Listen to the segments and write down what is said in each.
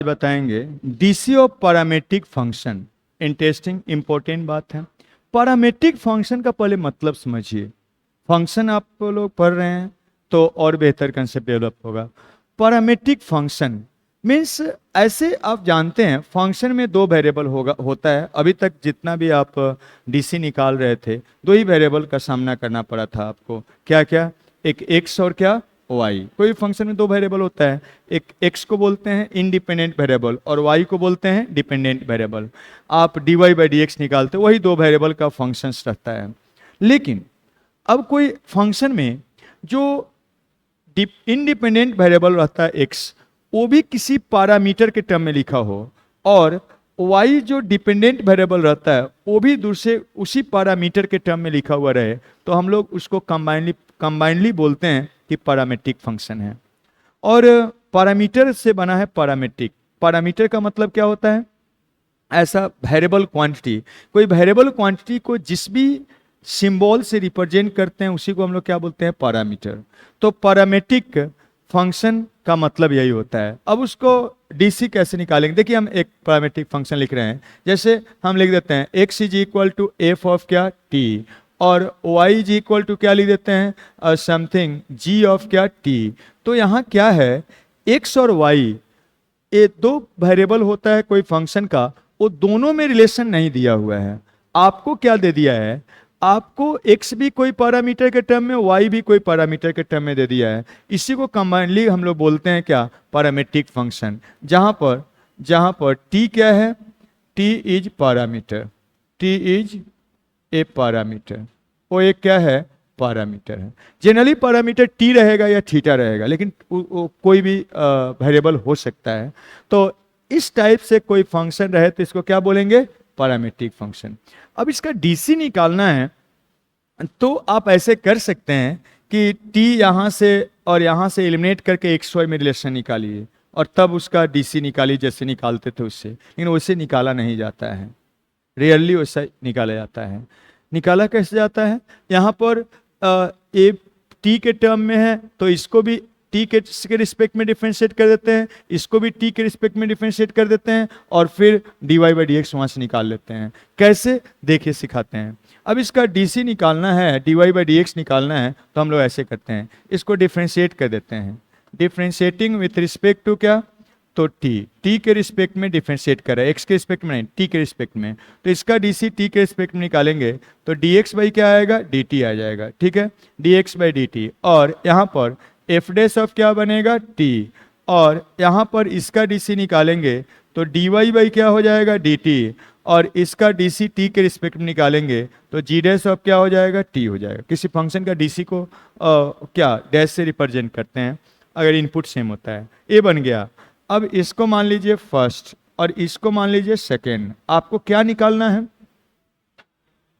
बताएंगे DC of parametric function. Interesting important बात है। पैरामेट्रिक फंक्शन का पहले मतलब समझिए। फंक्शन आप लोग पढ़ रहे हैं तो और बेहतर कंसेप्ट डेवलप होगा। पैरामेट्रिक फंक्शन मीन्स ऐसे आप जानते हैं फंक्शन में दो वेरिएबल होता है। अभी तक जितना भी आप डीसी निकाल रहे थे दो ही वेरिएबल का सामना करना पड़ा था आपको। क्या क्या? एक एक्स और क्या वाई। कोई फंक्शन में दो वेरिएबल होता है। एक एक्स को बोलते हैं इंडिपेंडेंट वेरिएबल और वाई को बोलते हैं डिपेंडेंट वेरिएबल। आप d y by d x निकालते वही दो वेरिएबल का फंक्शंस रहता है। लेकिन अब कोई फंक्शन में जो इंडिपेंडेंट वेरिएबल रहता है एक्स, वो भी किसी पैरामीटर के टर्म में लिखा हो, और वाई जो डिपेंडेंट वेरिएबल रहता है वो भी दूसरे उसी पैरामीटर के टर्म में लिखा हुआ रहे, तो हम लोग उसको कंबाइनली बोलते हैं कि पैरामेट्रिक फंक्शन है। और पैरामीटर से बना है पैरामेट्रिक। पैरामीटर का मतलब क्या होता है? ऐसा वेरिएबल क्वांटिटी। कोई वेरिएबल क्वांटिटी को जिस भी सिंबल से रिप्रेजेंट करते हैं उसी को हम लोग क्या बोलते हैं? पैरामीटर। तो पैरामेट्रिक फंक्शन का मतलब यही होता है। अब उसको डीसी कैसे निकालेंगे? देखिए हम एक पैरामेट्रिक फंक्शन लिख रहे हैं, जैसे हम लिख देते हैं x is equal to f of क्या टी, और वाई इज इक्वल टू क्या लिख देते हैं? समथिंग जी ऑफ क्या टी। तो यहाँ क्या है, एक्स और वाई ये दो वेरिएबल होता है कोई फंक्शन का, वो दोनों में रिलेशन नहीं दिया हुआ है। आपको क्या दे दिया है? आपको x भी कोई पैरामीटर के टर्म में, y भी कोई पैरामीटर के टर्म में दे दिया है। इसी को कंबाइनली हम लोग बोलते हैं क्या? Parametric function. जहां पर t क्या है? t is parameter. t is a parameter. वो एक क्या है? पैरामीटर है। जनरली पैरामीटर t रहेगा या थीटा रहेगा, लेकिन कोई भी वेरिएबल हो सकता है। तो इस टाइप से कोई फंक्शन रहे तो इसको क्या बोलेंगे? Parametric function. अब इसका डीसी निकालना है तो आप ऐसे कर सकते हैं कि t यहाँ से और यहाँ से एलिमिनेट करके एक्स वाई में रिलेशन निकालिए और तब उसका डीसी निकालिए जैसे निकालते थे उससे। लेकिन वैसे निकाला नहीं जाता है, रेयरली वैसा निकाला जाता है। निकाला कैसे जाता है? यहाँ पर ए टी के टर्म में है तो इसको भी टी के रिस्पेक्ट में डिफरेंशिएट कर देते हैं, इसको भी टी के रिस्पेक्ट में डिफरेंशिएट कर देते हैं, और फिर d y by d x वहाँ से निकाल लेते हैं। कैसे? देखिए सिखाते हैं। अब इसका डीसी निकालना है, d y by d x निकालना है, तो हम लोग ऐसे करते हैं, इसको डिफरेंशिएट कर देते हैं। डिफरेंशिएटिंग विथ रिस्पेक्ट टू क्या? तो टी के रिस्पेक्ट में डिफरेंशिएट कर रहा है, एक्स के रिस्पेक्ट में नहीं, टी के रिस्पेक्ट में। तो इसका डीसी टी के रिस्पेक्ट में निकालेंगे तो डी एक्स बाई क्या आएगा? डी टी आ जाएगा। ठीक है, d x by d T. और यहाँ पर एफ डैश ऑफ क्या बनेगा? टी। और यहाँ पर इसका डीसी निकालेंगे तो डी वाई बाई क्या हो जाएगा? D T. और इसका डीसी टी के रिस्पेक्ट में निकालेंगे तो जी डैश ऑफ क्या हो जाएगा? टी हो जाएगा। किसी फंक्शन का डीसी को क्या डैश से रिप्रेजेंट करते हैं अगर इनपुट सेम होता है। ये बन गया। अब इसको मान लीजिए फर्स्ट और इसको मान लीजिए सेकेंड। आपको क्या निकालना है?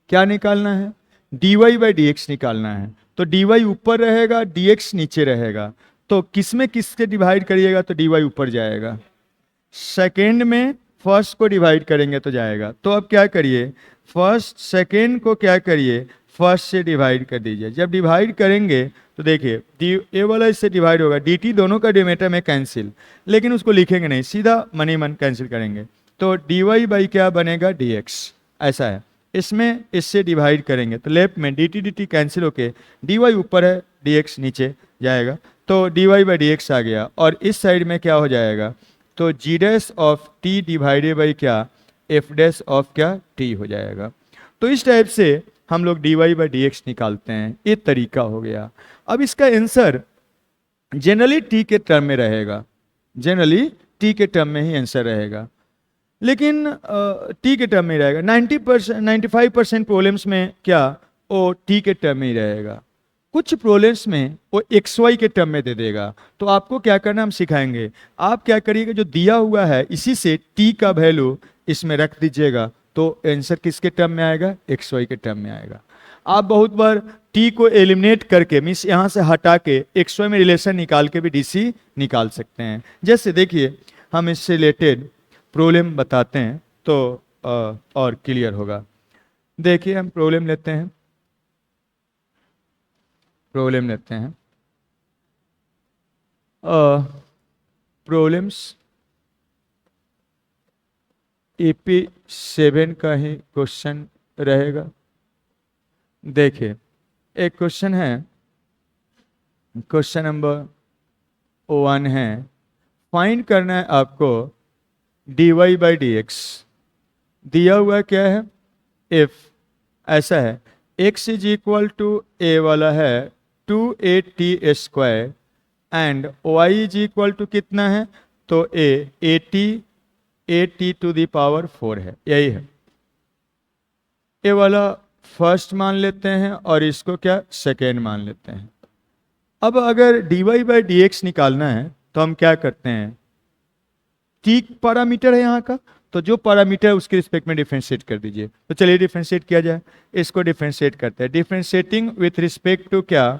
क्या निकालना है? D y by d x निकालना है। तो डी वाई ऊपर रहेगा, डी एक्स नीचे रहेगा। तो किस में किस से डिवाइड करिएगा तो डी वाई ऊपर जाएगा, सेकेंड में फर्स्ट को डिवाइड करेंगे तो जाएगा। तो अब क्या करिए, फर्स्ट सेकेंड को क्या करिए? फर्स्ट से डिवाइड कर दीजिए। जब डिवाइड करेंगे तो देखिए ए वाला इससे डिवाइड होगा, डी टी दोनों का डिनोमिनेटर में कैंसिल, लेकिन उसको लिखेंगे नहीं, सीधा मनी मन कैंसिल करेंगे। तो डी वाई बाई क्या बनेगा? D x. ऐसा है। इसमें इससे डिवाइड करेंगे तो लेफ्ट में डी टी कैंसिल होके डी वाई ऊपर है, डी एक्स नीचे जाएगा। तो d y by d x आ गया। और इस साइड में क्या हो जाएगा? तो g dash of t divided by क्या? एफ डैश ऑफ क्या? टी हो जाएगा। तो इस टाइप से हम लोग d y by d x निकालते हैं। ये तरीका हो गया। अब इसका आंसर जनरली टी के टर्म में रहेगा, जनरली टी के टर्म में ही आंसर रहेगा, लेकिन टी के टर्म में ही रहेगा। 95% प्रॉब्लम्स में क्या वो टी के टर्म में ही रहेगा। कुछ प्रॉब्लम्स में वो एक्स वाई के टर्म में दे देगा। तो आपको क्या करना हम सिखाएंगे। आप क्या करिएगा, जो दिया हुआ है इसी से टी का वैल्यू इसमें रख दीजिएगा तो आंसर किसके टर्म में आएगा? एक्स वाई के टर्म में आएगा। आप बहुत बार टी को एलिमिनेट करके मीन्स यहाँ से हटा के एक्स वाई में रिलेशन निकाल के भी डीसी निकाल सकते हैं। जैसे देखिए हम इससे रिलेटेड प्रॉब्लम बताते हैं तो और क्लियर होगा। देखिए हम प्रॉब्लम लेते हैं, प्रॉब्लम लेते हैं प्रॉब्लम्स EP7 का ही क्वेश्चन रहेगा। देखिए एक क्वेश्चन है, क्वेश्चन नंबर 1 है, फाइंड करना है आपको dy/dx। दिया हुआ क्या है, इफ ऐसा है x is equal to a वाला है 2at² and y is equal to कितना है, तो at टू द पावर 4 है, यही है। ए वाला फर्स्ट मान लेते हैं और इसको क्या सेकेंड मान लेते हैं। अब अगर dy/dx निकालना है तो हम क्या करते हैं, t पैरामीटर है यहाँ का, तो जो पैरामीटर है उसके रिस्पेक्ट में डिफरेंशिएट कर दीजिए। तो चलिए डिफरेंशिएट किया जाए, इसको डिफरेंशिएट करते हैं। डिफरेंशिएटिंग विथ रिस्पेक्ट टू क्या,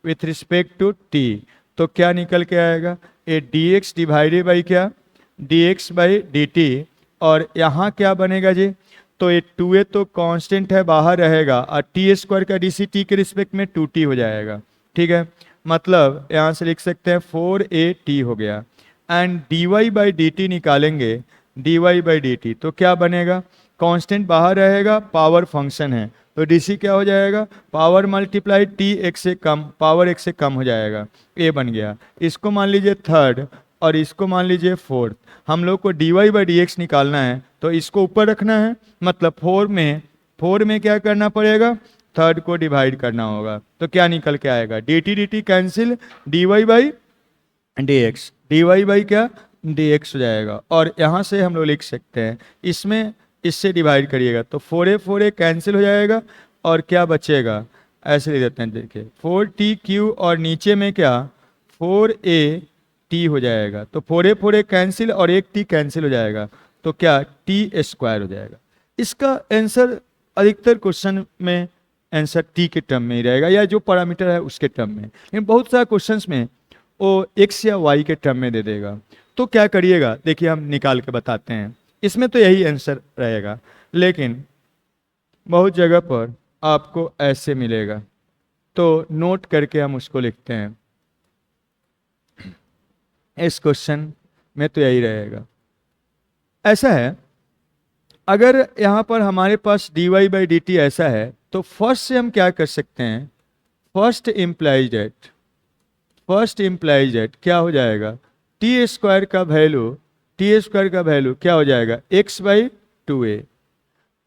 विथ रिस्पेक्ट टू t, तो क्या निकल के आएगा, ये dx डिवाइडेड बाई क्या, dx/dt। और यहाँ क्या बनेगा जी, तो ये 2a तो कांस्टेंट है बाहर रहेगा, और t² का dc t के रिस्पेक्ट में 2t हो जाएगा। ठीक है, मतलब यहाँ से लिख सकते हैं 4at हो गया। एंड dy/dt निकालेंगे, dy/dt तो क्या बनेगा, कांस्टेंट बाहर रहेगा, पावर फंक्शन है, तो dc क्या हो जाएगा, पावर मल्टीप्लाई t x से कम, पावर x से कम हो जाएगा, a बन गया। इसको मान लीजिए थर्ड और इसको मान लीजिए फोर्थ। हम लोग को dy/dx निकालना है तो इसको ऊपर रखना है, मतलब 4 में क्या करना पड़ेगा, थर्ड को डिवाइड करना होगा। तो क्या निकल के आएगा, dt कैंसिल, dy/dx, dy क्या, dx हो जाएगा। और यहाँ से हम लोग लिख सकते हैं, इसमें इससे डिवाइड करिएगा तो 4a कैंसिल हो जाएगा, और क्या बचेगा, ऐसे लिख देते हैं, देखिए 4t³ और नीचे में क्या 4at हो जाएगा, तो 4a कैंसिल और एक t कैंसिल हो जाएगा, तो क्या t² हो जाएगा। इसका आंसर अधिकतर क्वेश्चन में आंसर t के टर्म में ही रहेगा, या जो पैरामीटर है उसके टर्म में, लेकिन बहुत सारे क्वेश्चंस में वो x या y के टर्म में दे देगा। तो क्या करिएगा, देखिए हम निकाल के बताते हैं, इसमें तो यही आंसर रहेगा, लेकिन बहुत जगह पर आपको ऐसे मिलेगा, तो नोट करके हम उसको लिखते हैं। इस क्वेश्चन में तो यही रहेगा। ऐसा है, अगर यहाँ पर हमारे पास dy/dt ऐसा है, तो फर्स्ट से हम क्या कर सकते हैं, फर्स्ट इम्प्लाइज एट क्या हो जाएगा, t² का वैल्यू क्या हो जाएगा, x/2a।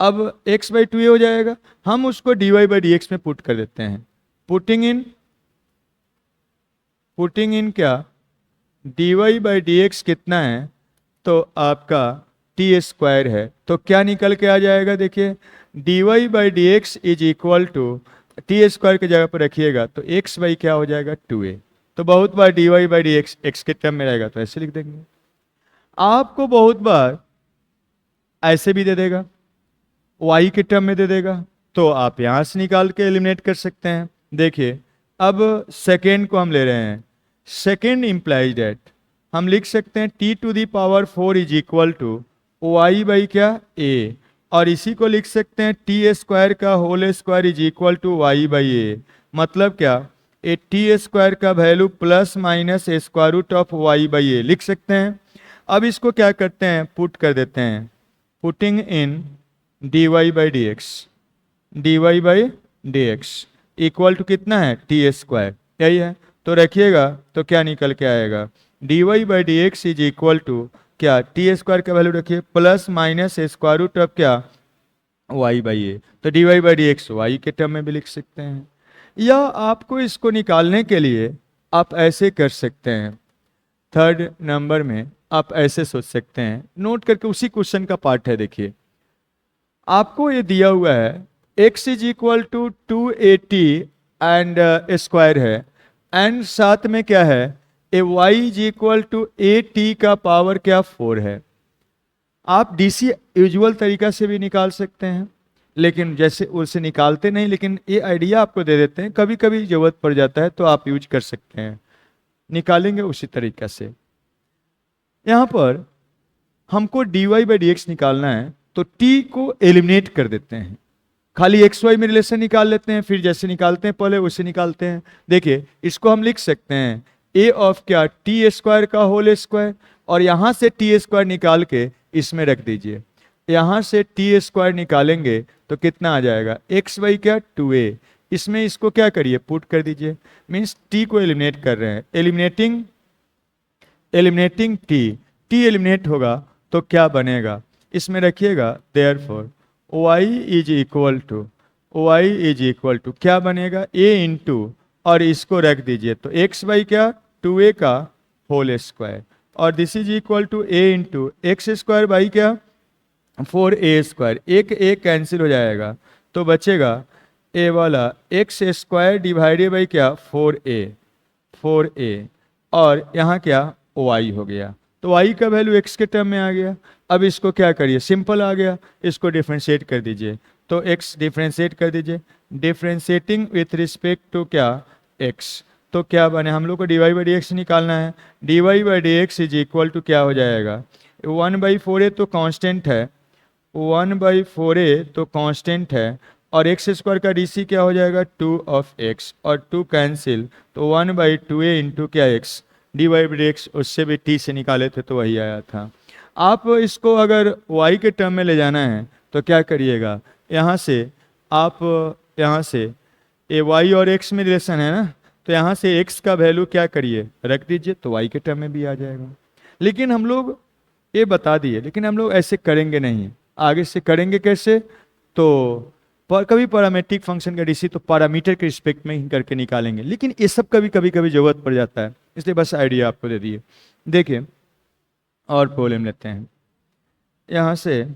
अब x/2a हो जाएगा, हम उसको dy/dx में पुट कर देते हैं। पुटिंग इन क्या, dy/dx कितना है, तो आपका t² है, तो क्या निकल के आ जाएगा, देखिए dy/dx is equal to t² की जगह पर रखिएगा तो x/ क्या हो जाएगा, 2a। तो बहुत बार dy/dx x के टर्म में रहेगा तो ऐसे लिख देंगे। आपको बहुत बार ऐसे भी दे देगा, y के टर्म में दे देगा, तो आप यहां से निकाल के एलिमिनेट कर सकते हैं। देखिए अब सेकेंड को हम ले रहे हैं, सेकेंड इम्प्लाइज दैट हम लिख सकते हैं t⁴ is equal to y/ क्या, a, और इसी को लिख सकते हैं t² का whole square is equal to y/a। मतलब क्या, ए t² का value plus minus square root of y/a लिख सकते हैं। अब इसको क्या करते हैं, पुट कर देते हैं, putting in dy/dx equal to कितना है, t², यही है। तो रखिएगा तो क्या निकल के आएगा, dy/dx इज इक्वल टू क्या, t² का वैल्यू रखिए plus minus square root of क्या, y/a। तो dy/dx y के टर्म में भी लिख सकते हैं, या आपको इसको निकालने के लिए आप ऐसे कर सकते हैं। थर्ड नंबर में आप ऐसे सोच सकते हैं, नोट करके, उसी क्वेश्चन का पार्ट है। देखिए आपको ये दिया हुआ है x is equal to 2at and square है, एंड साथ में क्या है, a y is equal to at का पावर क्या, 4 है। आप डीसी यूजुअल तरीका से भी निकाल सकते हैं, लेकिन जैसे उसे निकालते नहीं, लेकिन ये आइडिया आपको दे देते हैं, कभी कभी जरूरत पड़ जाता है तो आप यूज कर सकते हैं, निकालेंगे उसी तरीका से। यहाँ पर हमको dy/dx निकालना है, तो t को एलिमिनेट कर देते हैं, खाली xy में रिलेशन निकाल लेते हैं, फिर जैसे निकालते हैं पहले वैसे निकालते हैं। देखिए इसको हम लिख सकते हैं a ऑफ क्या, t² का होल स्क्वायर, और यहाँ से t² निकाल के इसमें रख दीजिए, यहाँ से टी स्क्वायर निकालेंगे तो कितना आ जाएगा, एक्स बाई क्या 2a। इसमें इसको क्या करिए, पुट कर दीजिए, मीन्स टी को एलिमिनेट कर रहे हैं, एलिमिनेटिंग टी एलिमिनेट होगा तो क्या बनेगा, इसमें रखिएगा therefore y is equal to क्या बनेगा, a इंटू, और इसको रख दीजिए तो x बाई क्या 2a का होल स्क्वायर, और this is equal to a into x square by क्या 4a स्क्वायर, एक एक कैंसिल हो जाएगा तो बचेगा a वाला एक्स स्क्वायर डिवाइडेड बाई क्या 4a, और यहाँ क्या y हो गया, तो y का वैल्यू x के टर्म में आ गया। अब इसको क्या करिए, सिंपल आ गया, इसको डिफ्रेंशिएट कर दीजिए, तो x डिफ्रेंशिएट कर दीजिए, डिफ्रेंशिएटिंग विथ रिस्पेक्ट टू क्या x, तो क्या बने, हम लोग को dy बाई डी एक्स निकालना है, dy by d x is equal to क्या हो जाएगा, 1/4a तो कांस्टेंट है, 1/4a तो कांस्टेंट है, और एक्स स्क्वायर का डीसी क्या हो जाएगा 2 ऑफ x, और 2 कैंसिल, तो 1/2a इंटू क्या x, D by d x, उससे भी t से निकाले थे तो वही आया था। आप इसको अगर y के टर्म में ले जाना है तो क्या करिएगा, यहाँ से आप यहाँ से ये y और x में रिलेशन है ना, तो यहाँ से x का वैल्यू क्या करिए रख दीजिए तो y के टर्म में भी आ जाएगा। लेकिन हम लोग ये बता दिए, लेकिन हम लोग ऐसे करेंगे नहीं, आगे से करेंगे कैसे, तो कभी पैरामीट्रिक फंक्शन का डीसी तो पैरामीटर के रिस्पेक्ट में ही करके निकालेंगे, लेकिन ये सब कभी कभी जरूरत पड़ जाता है, इसलिए बस आइडिया आपको दे दिए। देखिए और प्रॉब्लम लेते हैं यहाँ से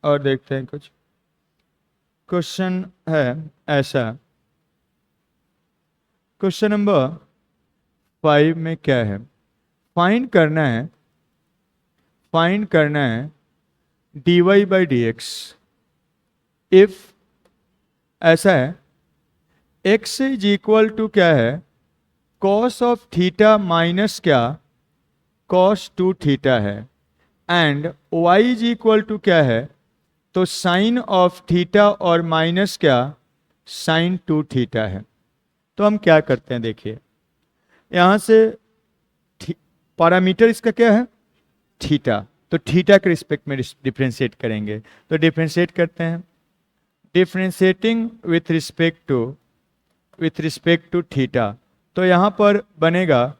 और देखते हैं, कुछ क्वेश्चन है ऐसा, क्वेश्चन नंबर 5 में क्या है, फाइंड करना है dy by d x, if ऐसा है x इज इक्वल टू क्या है कॉस ऑफ थीटा माइनस क्या कॉस 2 थीटा है, and y is equal to क्या है तो साइन ऑफ थीटा और माइनस क्या साइन 2 थीटा है। तो हम क्या करते हैं, देखिए यहाँ से पैरामीटर इसका क्या है थीटा, तो थीटा के रिस्पेक्ट में डिफ्रेंशिएट करेंगे, तो डिफ्रेंशिएट करते हैं, differentiating with respect to theta, तो यहाँ पर बनेगा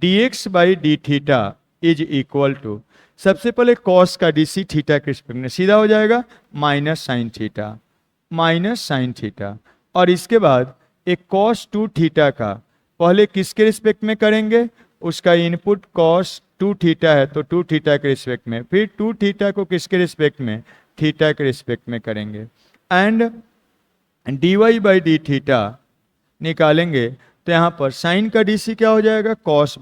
dx by d theta is equal to, सबसे पहले कॉस का डीसी थीटा के रिस्पेक्ट में सीधा हो जाएगा माइनस साइन थीटा, और इसके बाद एक कॉस 2 थीटा का पहले किसके रिस्पेक्ट में करेंगे, उसका इनपुट कॉस 2 थीटा है तो 2 थीटा के रिस्पेक्ट में, फिर 2 थीटा को किसके रिस्पेक्ट में थीटा के रिस्पेक्ट में करेंगे, and dy by d theta निकालेंगे तो यहाँ पर साइन का डीसी क्या हो जाएगा कॉस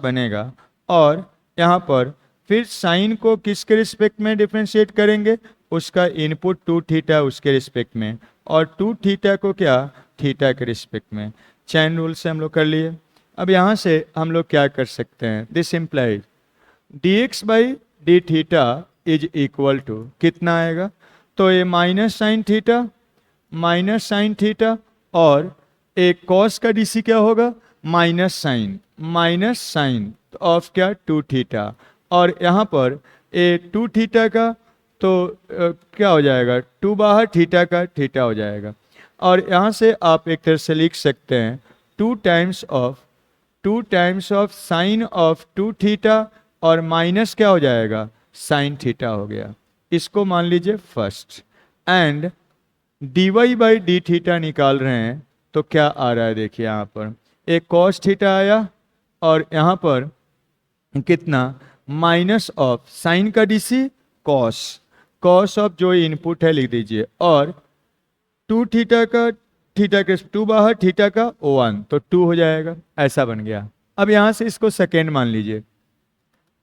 बनेगा, और यहाँ पर फिर साइन को किसके रिस्पेक्ट में डिफरेंशिएट करेंगे, उसका इनपुट 2 थीटा उसके रिस्पेक्ट में, और 2 थीटा को क्या थीटा के रिस्पेक्ट में, चैन रूल से हम लोग कर लिए। अब यहाँ से हम लोग क्या कर सकते हैं, this implies dx by d theta is equal to कितना आएगा, तो ये माइनस साइन थीटा और एक कॉस का डीसी क्या होगा माइनस साइन ऑफ क्या 2 थीटा, और यहाँ पर ए 2 थीटा का तो क्या हो जाएगा 2 बाहर थीटा का थीटा हो जाएगा, और यहाँ से आप एक तरह से लिख सकते हैं 2 times of sign of 2 theta, और माइनस क्या हो जाएगा साइन थीटा हो गया, इसको मान लीजिए first, and dy by d theta निकाल रहे हैं तो क्या आ रहा है, देखिए यहाँ पर एक कॉस थीटा आया, और यहाँ पर कितना माइनस ऑफ साइन का डीसी कॉस ऑफ जो इनपुट है लिख दीजिए, और 2 थीटा के 2 बाहर थीटा का 1 तो 2 हो जाएगा, ऐसा बन गया। अब यहाँ से इसको सेकेंड मान लीजिए,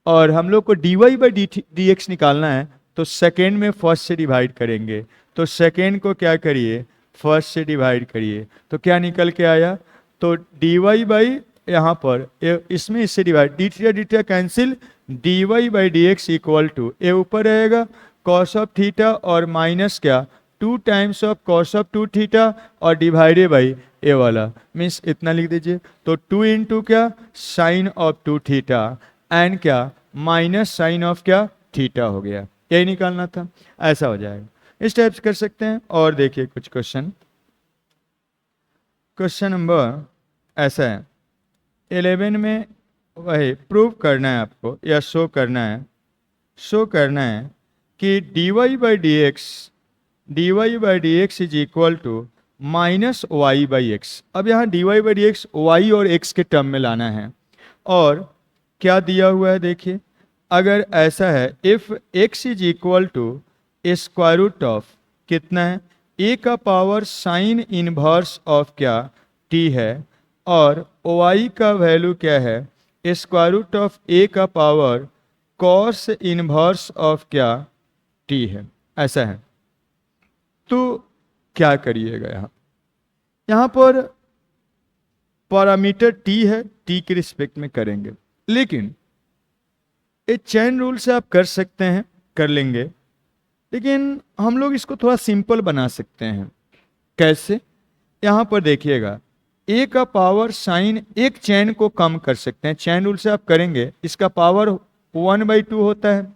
और हम लोग को dy बाई डी एक्स निकालना है तो सेकेंड में फर्स्ट से डिवाइड करेंगे, तो सेकेंड को क्या करिए फर्स्ट से डिवाइड करिए, तो क्या निकल के आया, तो dy बाई यहाँ पर इसमें इससे divide d theta cancel, dy by d x equal to ये ऊपर रहेगा कॉस ऑफ थीटा और माइनस क्या 2 times of cos of 2 theta और डिवाइडेड बाई ए वाला, मीन्स इतना लिख दीजिए, तो 2 इंटू क्या साइन ऑफ 2 थीटा एंड क्या माइनस साइन ऑफ क्या थीटा हो गया। यही निकालना था, ऐसा हो जाएगा। इस टाइप से कर सकते हैं। और देखिए कुछ क्वेश्चन नंबर ऐसा है 11 में, वही प्रूव करना है आपको या शो करना है कि dy/dx is equal to -y/x। अब यहाँ dy/dx y और x के टर्म में लाना है। और क्या दिया हुआ है देखिए, अगर ऐसा है if x is equal to square root of कितना है, a का पावर साइन इनवर्स ऑफ क्या t है, और y का वैल्यू क्या है स्क्वायर रूट ऑफ a का पावर कॉस इनवर्स ऑफ क्या t है, ऐसा है। तो क्या करिएगा, यहाँ पर पैरामीटर t है, t के रिस्पेक्ट में करेंगे, लेकिन एक चेन रूल से आप कर सकते हैं, कर लेंगे, लेकिन हम लोग इसको थोड़ा सिंपल बना सकते हैं। कैसे, यहाँ पर देखिएगा a का पावर साइन, एक चेन को कम कर सकते हैं, चेन रूल से आप करेंगे, इसका पावर 1/2 होता है,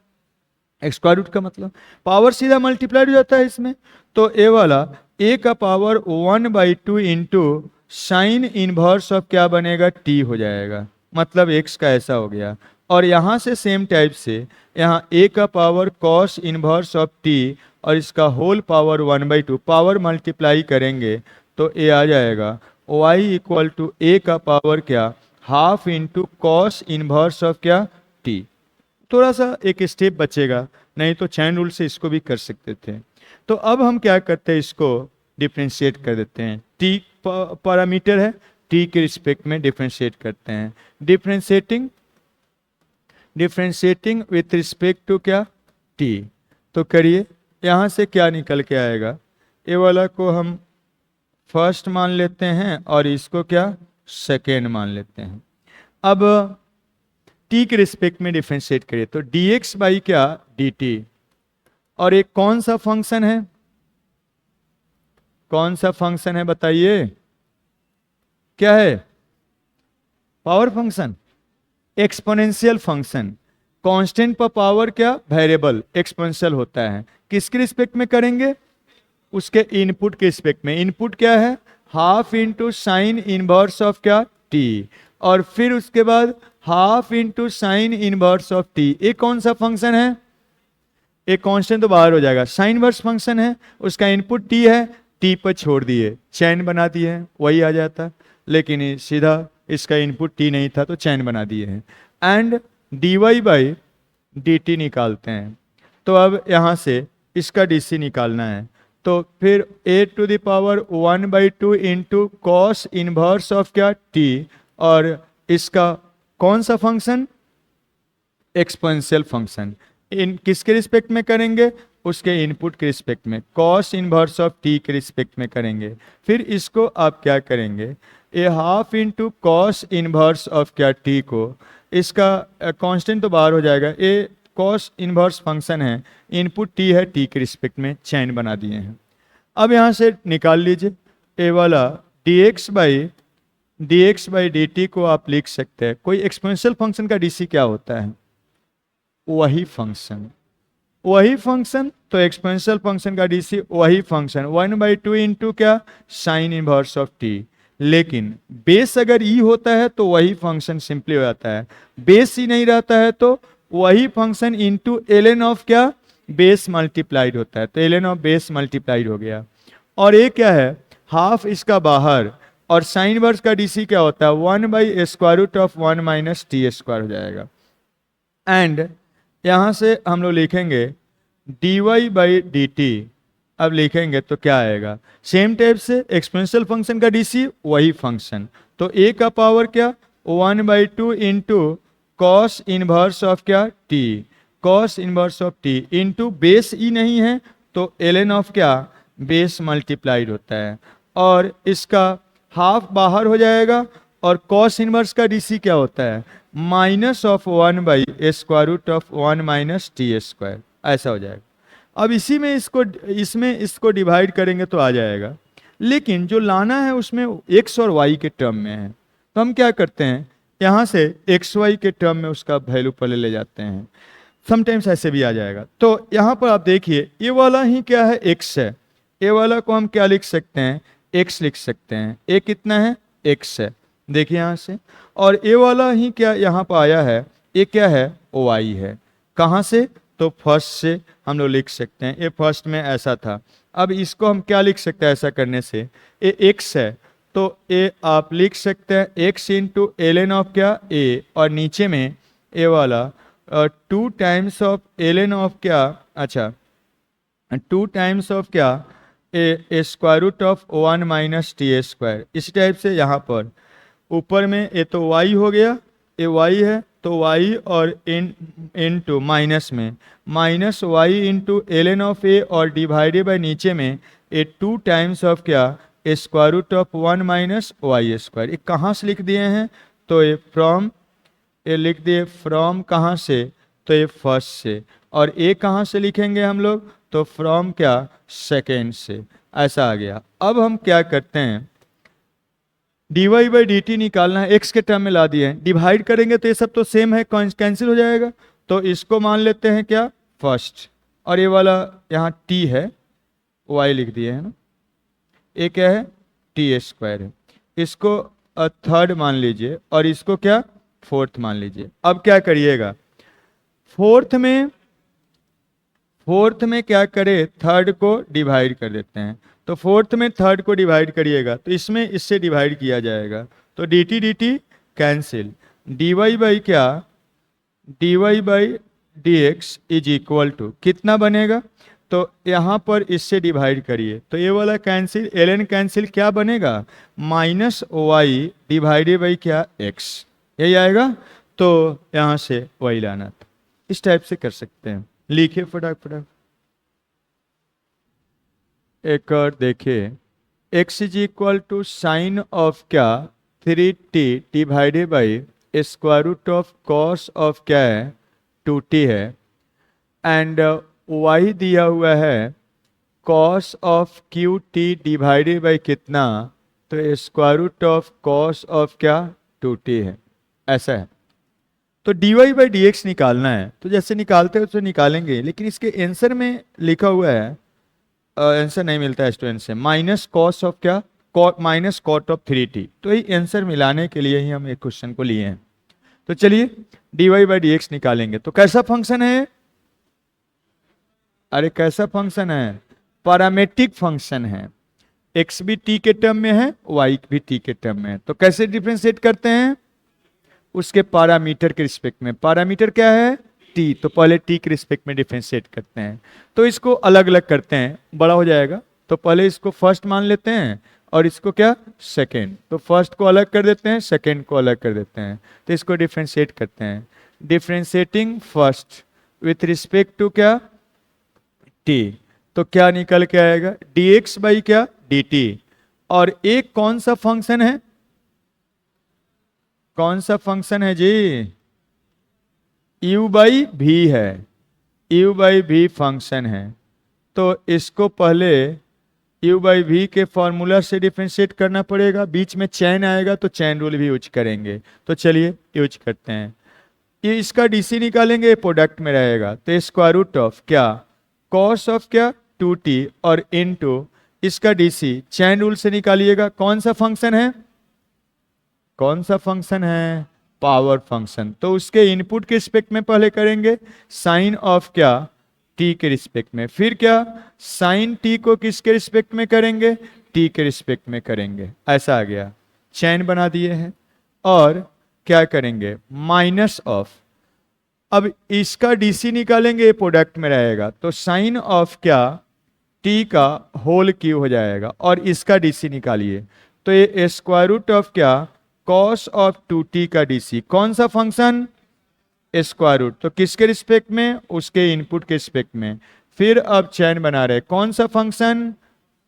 स्क्वायर रूट का मतलब पावर सीधा मल्टीप्लाइड हो जाता है इसमें। तो ए वाला a का power 1/2 into sine inverse of क्या बनेगा t हो जाएगा, मतलब x का ऐसा हो गया। और यहाँ से सेम टाइप से यहाँ a का power cos inverse of t और इसका होल पावर 1/2, पावर मल्टीप्लाई करेंगे तो a आ जाएगा y इक्वल टू a का पावर क्या half into cos inverse of क्या t। थोड़ा सा एक स्टेप बचेगा, नहीं तो चैन रूल से इसको भी कर सकते थे। तो अब हम क्या करते हैं, इसको डिफ्रेंशिएट कर देते हैं, t पैरामीटर है, t के रिस्पेक्ट में डिफ्रेंशिएट करते हैं। डिफ्रेंशिएटिंग विथ रिस्पेक्ट टू क्या t। तो करिए, यहाँ से क्या निकल के आएगा, ये वाला को हम फर्स्ट मान लेते हैं और इसको क्या सेकेंड मान लेते हैं। अब t के रिस्पेक्ट में डिफ्रेंशिएट करिए तो dx बाई क्या dt, और एक कौन सा फंक्शन है, कौन सा फंक्शन है बताइए, क्या है, power function, exponential function. Constant पर पावर क्या वेरिएबल एक्सपोनेंशियल होता है, किसके रिस्पेक्ट में करेंगे, उसके इनपुट के रिस्पेक्ट में। इनपुट क्या है half into sine inverse of क्या t, और फिर उसके बाद half into sine inverse of t। ये कौन सा फंक्शन है, एक कांस्टेंट तो बाहर हो जाएगा, साइन इनवर्स फंक्शन है, उसका इनपुट t है, t पर छोड़ दिए, चैन बना दिए हैं, वही आ जाता। लेकिन ये सीधा इसका इनपुट t नहीं था तो चैन बना दिए हैं। एंड dy/dt निकालते हैं, तो अब यहाँ से इसका dc निकालना है, तो फिर a to the power 1/2 into cos inverse of क्या t, और इसका कौन सा फंक्शन एक्सपोनेंशियल फंक्शन, इन किसके रिस्पेक्ट में करेंगे, उसके इनपुट के रिस्पेक्ट में, कॉस इनवर्स ऑफ t के रिस्पेक्ट में करेंगे। फिर इसको आप क्या करेंगे, a half into cos inverse of क्या t को, इसका कांस्टेंट तो बाहर हो जाएगा, ए कॉस इनवर्स फंक्शन है, इनपुट t है, t के रिस्पेक्ट में चैन बना दिए हैं। अब यहाँ से निकाल लीजिए, ए वाला dx बाई dt को आप लिख सकते हैं, कोई एक्सपोनेंशियल फंक्शन का dc क्या होता है, वही फंक्शन, तो एक्सपोनेंशियल फंक्शन का dc वही फंक्शन 1/2 इंटू क्या साइन इनवर्स ऑफ t। लेकिन बेस अगर e होता है तो वही फंक्शन सिंपली हो जाता है, बेस e नहीं रहता है तो वही फंक्शन इंटू ln ऑफ क्या बेस मल्टीप्लाइड होता है, तो ln ऑफ बेस मल्टीप्लाइड हो गया। और ये क्या है हाफ इसका बाहर, और साइन इनवर्स का dc क्या होता है 1/√1 माइनस t स्क्वायर हो जाएगा। एंड यहाँ से हम लोग लिखेंगे dy/dt, अब लिखेंगे तो क्या आएगा, सेम टाइप से एक्सपोनेंशियल फंक्शन का dc वही फंक्शन, तो a का पावर क्या 1/2 इंटू कॉस इनवर्स ऑफ क्या t, cos inverse of t into base e नहीं है तो ln ऑफ क्या बेस मल्टीप्लाइड होता है, और इसका हाफ बाहर हो जाएगा, और कॉस इनवर्स का dc क्या होता है -1/√1 माइनस t स्क्वायर, ऐसा हो जाएगा। अब इसी में इसको डिवाइड करेंगे तो आ जाएगा, लेकिन जो लाना है उसमें x और y के टर्म में है, तो हम क्या करते हैं यहाँ से xy के टर्म में उसका वैल्यू पहले ले जाते हैं। समटाइम्स ऐसे भी आ जाएगा। तो यहाँ पर आप देखिए ये वाला ही क्या है, x है, ये वाला को हम क्या लिख सकते हैं, x लिख सकते हैं। a कितना है, x है, देखिए यहाँ से। और ये वाला ही क्या यहाँ पर आया है, ये क्या है, y है। कहाँ से, तो फर्स्ट से हम लोग लिख सकते हैं, ये फर्स्ट में ऐसा था। अब इसको हम क्या लिख सकते हैं ऐसा करने से, ये x है तो ये आप लिख सकते हैं x इंटू ln ऑफ क्या a, और नीचे में ये वाला 2 टाइम्स ऑफ ln ऑफ क्या, अच्छा 2 टाइम्स ऑफ क्या, a square root of 1 minus t square. इस टाइप से यहाँ पर ऊपर में ये तो y हो गया, ये y है तो y, और इंटू माइनस में minus y into ln of a, और डिवाइडेड बाय नीचे में ये 2 टाइम्स ऑफ क्या, square root of 1 minus y square. ये कहाँ से लिख दिए हैं, तो ये फ्रॉम, ये लिख दिए फ्रॉम कहाँ से, तो ये फर्स्ट से, और ए कहाँ से लिखेंगे हम लोग, तो फ्रॉम क्या, सेकेंड से, ऐसा आ गया। अब हम क्या करते हैं, dy बाई डी टी निकालना है, x के टर्म में ला दिए हैं, डिवाइड करेंगे तो ये सब तो सेम है, कैंसिल हो जाएगा। तो इसको मान लेते हैं क्या, फर्स्ट, और ये वाला यहाँ t है, y लिख दिए है ना, ये क्या है, टी स्क्वायर है, इसको थर्ड मान लीजिए, और इसको क्या, फोर्थ मान लीजिए। अब क्या करिएगा, फोर्थ में क्या करे, थर्ड को डिवाइड कर देते हैं। तो फोर्थ में थर्ड को डिवाइड करिएगा तो इसमें इससे डिवाइड किया जाएगा, तो d t cancel, d y by क्या, d y by d x is equal to कितना बनेगा, तो यहाँ पर इससे डिवाइड करिए तो ये वाला कैंसिल, एल कैंसिल, क्या बनेगा, माइनस वाई डिवाइडेड बाई क्या, एक्स, यही आएगा। तो यहाँ से वही लाना था, इस टाइप से कर सकते हैं, लिखिए फटाफट। एक और देखिए, x is equal to sine of क्या, 3t divided by square root of cos of क्या है, 2t है, एंड y दिया हुआ है cos of Q t divided by कितना, तो square root of cos of क्या, 2t है, ऐसा है। तो dy बाई डी एक्स निकालना है, तो जैसे निकालते हैं उससे निकालेंगे, लेकिन इसके आंसर में लिखा हुआ है, आंसर नहीं मिलता है स्टूडेंट से, माइनस कॉस ऑफ क्या, माइनस कॉट ऑफ 3t, तो ये आंसर मिलाने के लिए ही हम एक क्वेश्चन को लिए हैं। तो चलिए dy बाई डी एक्स निकालेंगे, तो कैसा फंक्शन है, अरे कैसा फंक्शन है, पैरामेट्रिक फंक्शन है, x भी t के टर्म में है, y भी t के टर्म में है। तो कैसे डिफ्रेंशिएट करते हैं, उसके पैरामीटर के रिस्पेक्ट में, पैरामीटर क्या है, t, तो पहले t के रिस्पेक्ट में डिफरेंशिएट करते हैं। तो इसको अलग अलग करते हैं, बड़ा हो जाएगा, तो पहले इसको फर्स्ट मान लेते हैं और इसको क्या, सेकेंड, तो फर्स्ट को अलग कर देते हैं, सेकेंड को अलग कर देते हैं, तो इसको डिफरेंशिएट करते हैं। Differentiating first with respect to क्या, t, तो क्या निकल के आएगा, dx बाई क्या, dt, और एक कौन सा फंक्शन है, कौन सा फंक्शन है जी, u बाई भी है, u बाई भी फंक्शन है। तो इसको पहले u बाई भी के फॉर्मूला से डिफरेंशिएट करना पड़ेगा, बीच में चैन आएगा तो चैन रूल भी यूज करेंगे, तो चलिए यूज करते हैं। ये इसका डीसी निकालेंगे, प्रोडक्ट में रहेगा, तो स्क्वायर रूट ऑफ क्या, कॉस ऑफ क्या, 2t, और इनटू इसका डीसी चैन रूल से निकालिएगा, कौन सा फंक्शन है, कौन सा फंक्शन है, पावर फंक्शन, तो उसके इनपुट के रिस्पेक्ट में पहले करेंगे साइन ऑफ क्या, t के रिस्पेक्ट में, फिर क्या साइन t को किसके रिस्पेक्ट में करेंगे, t के रिस्पेक्ट में करेंगे, ऐसा आ गया, चैन बना दिए हैं। और क्या करेंगे, माइनस ऑफ, अब इसका डीसी निकालेंगे, प्रोडक्ट में रहेगा, तो साइन ऑफ क्या, t का होल क्यू हो जाएगा, और इसका डीसी निकालिए, तो ये स्क्वायर रूट ऑफ क्या, कॉस ऑफ 2t का डीसी, कौन सा फंक्शन, स्क्वायर रूट, तो किसके रिस्पेक्ट में, उसके इनपुट के रिस्पेक्ट में। फिर अब चैन बना रहे, कौन सा फंक्शन,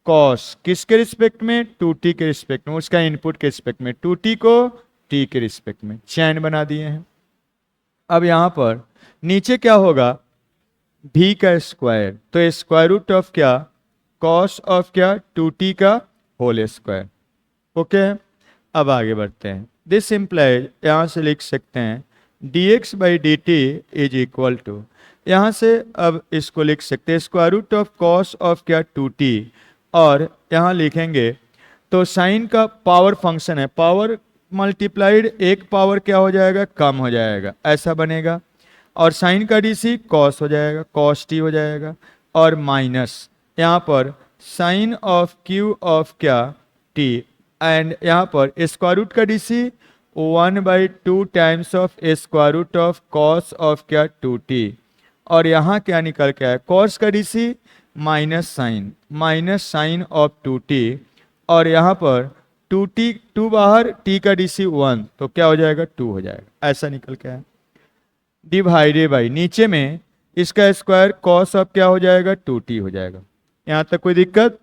कॉस, किसके रिस्पेक्ट में, 2t के रिस्पेक्ट में, उसका इनपुट के रिस्पेक्ट में, 2t को t के रिस्पेक्ट में, चैन बना दिए हैं। अब यहां पर नीचे क्या होगा, v का स्क्वायर, तो स्क्वायर रूट ऑफ क्या, कॉस ऑफ क्या, 2t का होल स्क्वायर, ओके। अब आगे बढ़ते हैं, दिस इम्प्लाइज, यहां से लिख सकते हैं dx by d t is equal to, यहाँ से अब इसको लिख सकते हैं square root of cos of क्या 2t, और यहाँ लिखेंगे तो साइन का पावर फंक्शन है, पावर मल्टीप्लाइड एक पावर क्या हो जाएगा, कम हो जाएगा, ऐसा बनेगा। और साइन का डीसी कॉस हो जाएगा, कॉस टी हो जाएगा, और माइनस यहाँ पर साइन ऑफ क्यू ऑफ क्या टी, एंड यहाँ पर स्क्वायर रूट का DC 1/2 times of square root of cos of क्या 2t, और यहाँ क्या निकल के आया, कॉस का DC minus sine of 2t, और यहाँ पर 2t 2 बाहर, t का डीसी 1, तो क्या हो जाएगा 2 हो जाएगा, ऐसा निकल के आया। डिवाइडेड बाई नीचे में इसका स्क्वायर कॉस ऑफ क्या हो जाएगा 2t हो जाएगा। यहाँ तक कोई दिक्कत?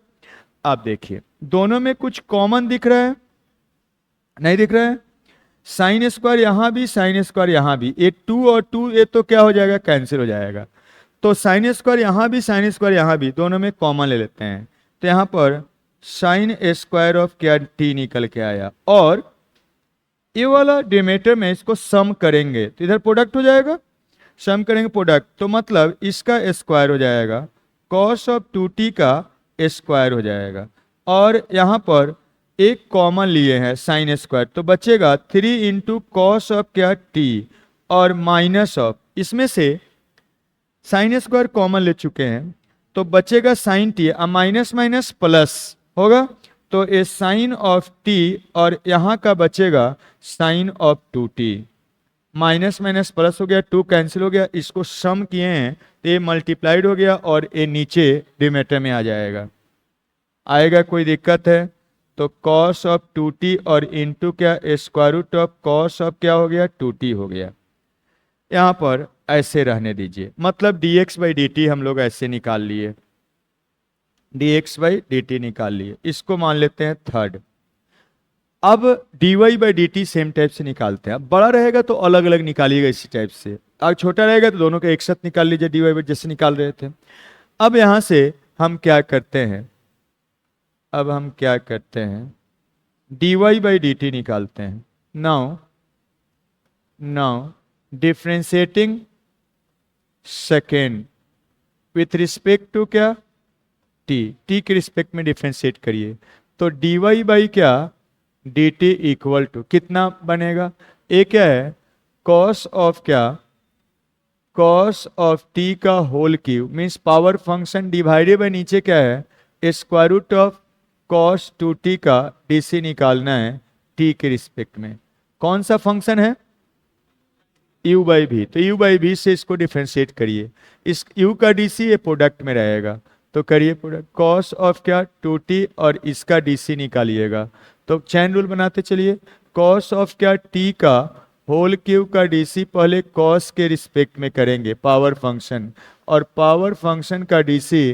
आप देखिए दोनों में कुछ कॉमन दिख रहा है, नहीं दिख रहा है? साइन स्क्वायर यहाँ भी, साइन स्क्वायर यहाँ भी, ये 2 और 2 ये तो क्या हो जाएगा, कैंसिल हो जाएगा। तो साइन स्क्वायर यहाँ भी, साइन स्क्वायर यहाँ भी, दोनों में कॉमन ले लेते हैं। तो यहाँ पर साइन स्क्वायर ऑफ क्या टी निकल के आया, और ये वाला डिनोमिनेटर में इसको सम करेंगे तो इधर प्रोडक्ट हो जाएगा, सम करेंगे प्रोडक्ट, तो मतलब इसका स्क्वायर हो जाएगा, कॉस ऑफ 2t का स्क्वायर हो जाएगा, और यहाँ पर एक कॉमन लिए हैं साइन स्क्वायर, तो बचेगा 3 इंटू कॉस ऑफ क्या t, और माइनस ऑफ, इसमें से साइन स्क्वायर कॉमन ले चुके हैं तो बचेगा sine t, minus minus plus होगा, तो ये साइन ऑफ t, और यहाँ का बचेगा sine of 2t, minus minus plus हो गया, 2 कैंसिल हो गया, इसको सम किए हैं तो ये मल्टीप्लाइड हो गया, और ये नीचे डिनोमिनेटर में आ जाएगा। आएगा कोई दिक्कत है? तो कॉस ऑफ 2t और इंटू क्या square root of cos of क्या हो गया 2t हो गया। यहाँ पर ऐसे रहने दीजिए, मतलब dx/dt हम लोग ऐसे निकाल लिए, dx/dt निकाल लिए, इसको मान लेते हैं थर्ड। अब dy/dt सेम टाइप से निकालते हैं, अब बड़ा रहेगा तो अलग अलग निकालिएगा इसी टाइप से, और छोटा रहेगा तो दोनों का एक साथ निकाल लीजिए dy जैसे निकाल रहे थे। अब यहाँ से हम क्या करते हैं, अब हम क्या करते हैं, dy/dt निकालते हैं। Now differentiating second with respect to क्या t के रिस्पेक्ट में डिफ्रेंशिएट करिए, तो dy बाई क्या dt इक्वल टू कितना बनेगा, ये क्या है कॉस ऑफ क्या, कॉस ऑफ t का whole cube, means power function divided by नीचे क्या है square root of cos 2t का dc निकालना है t के रिस्पेक्ट में। कौन सा फंक्शन है, u/v, तो u/v से इसको डिफ्रेंशिएट करिए, इस u का dc ये प्रोडक्ट में रहेगा, तो करिए प्रोडक्ट कॉस ऑफ क्या 2t और इसका dc निकालिएगा, तो चैन रूल बनाते चलिए, कॉस ऑफ क्या t का होल क्यूब का dc पहले कॉस के रिस्पेक्ट में करेंगे पावर फंक्शन, और पावर फंक्शन का dc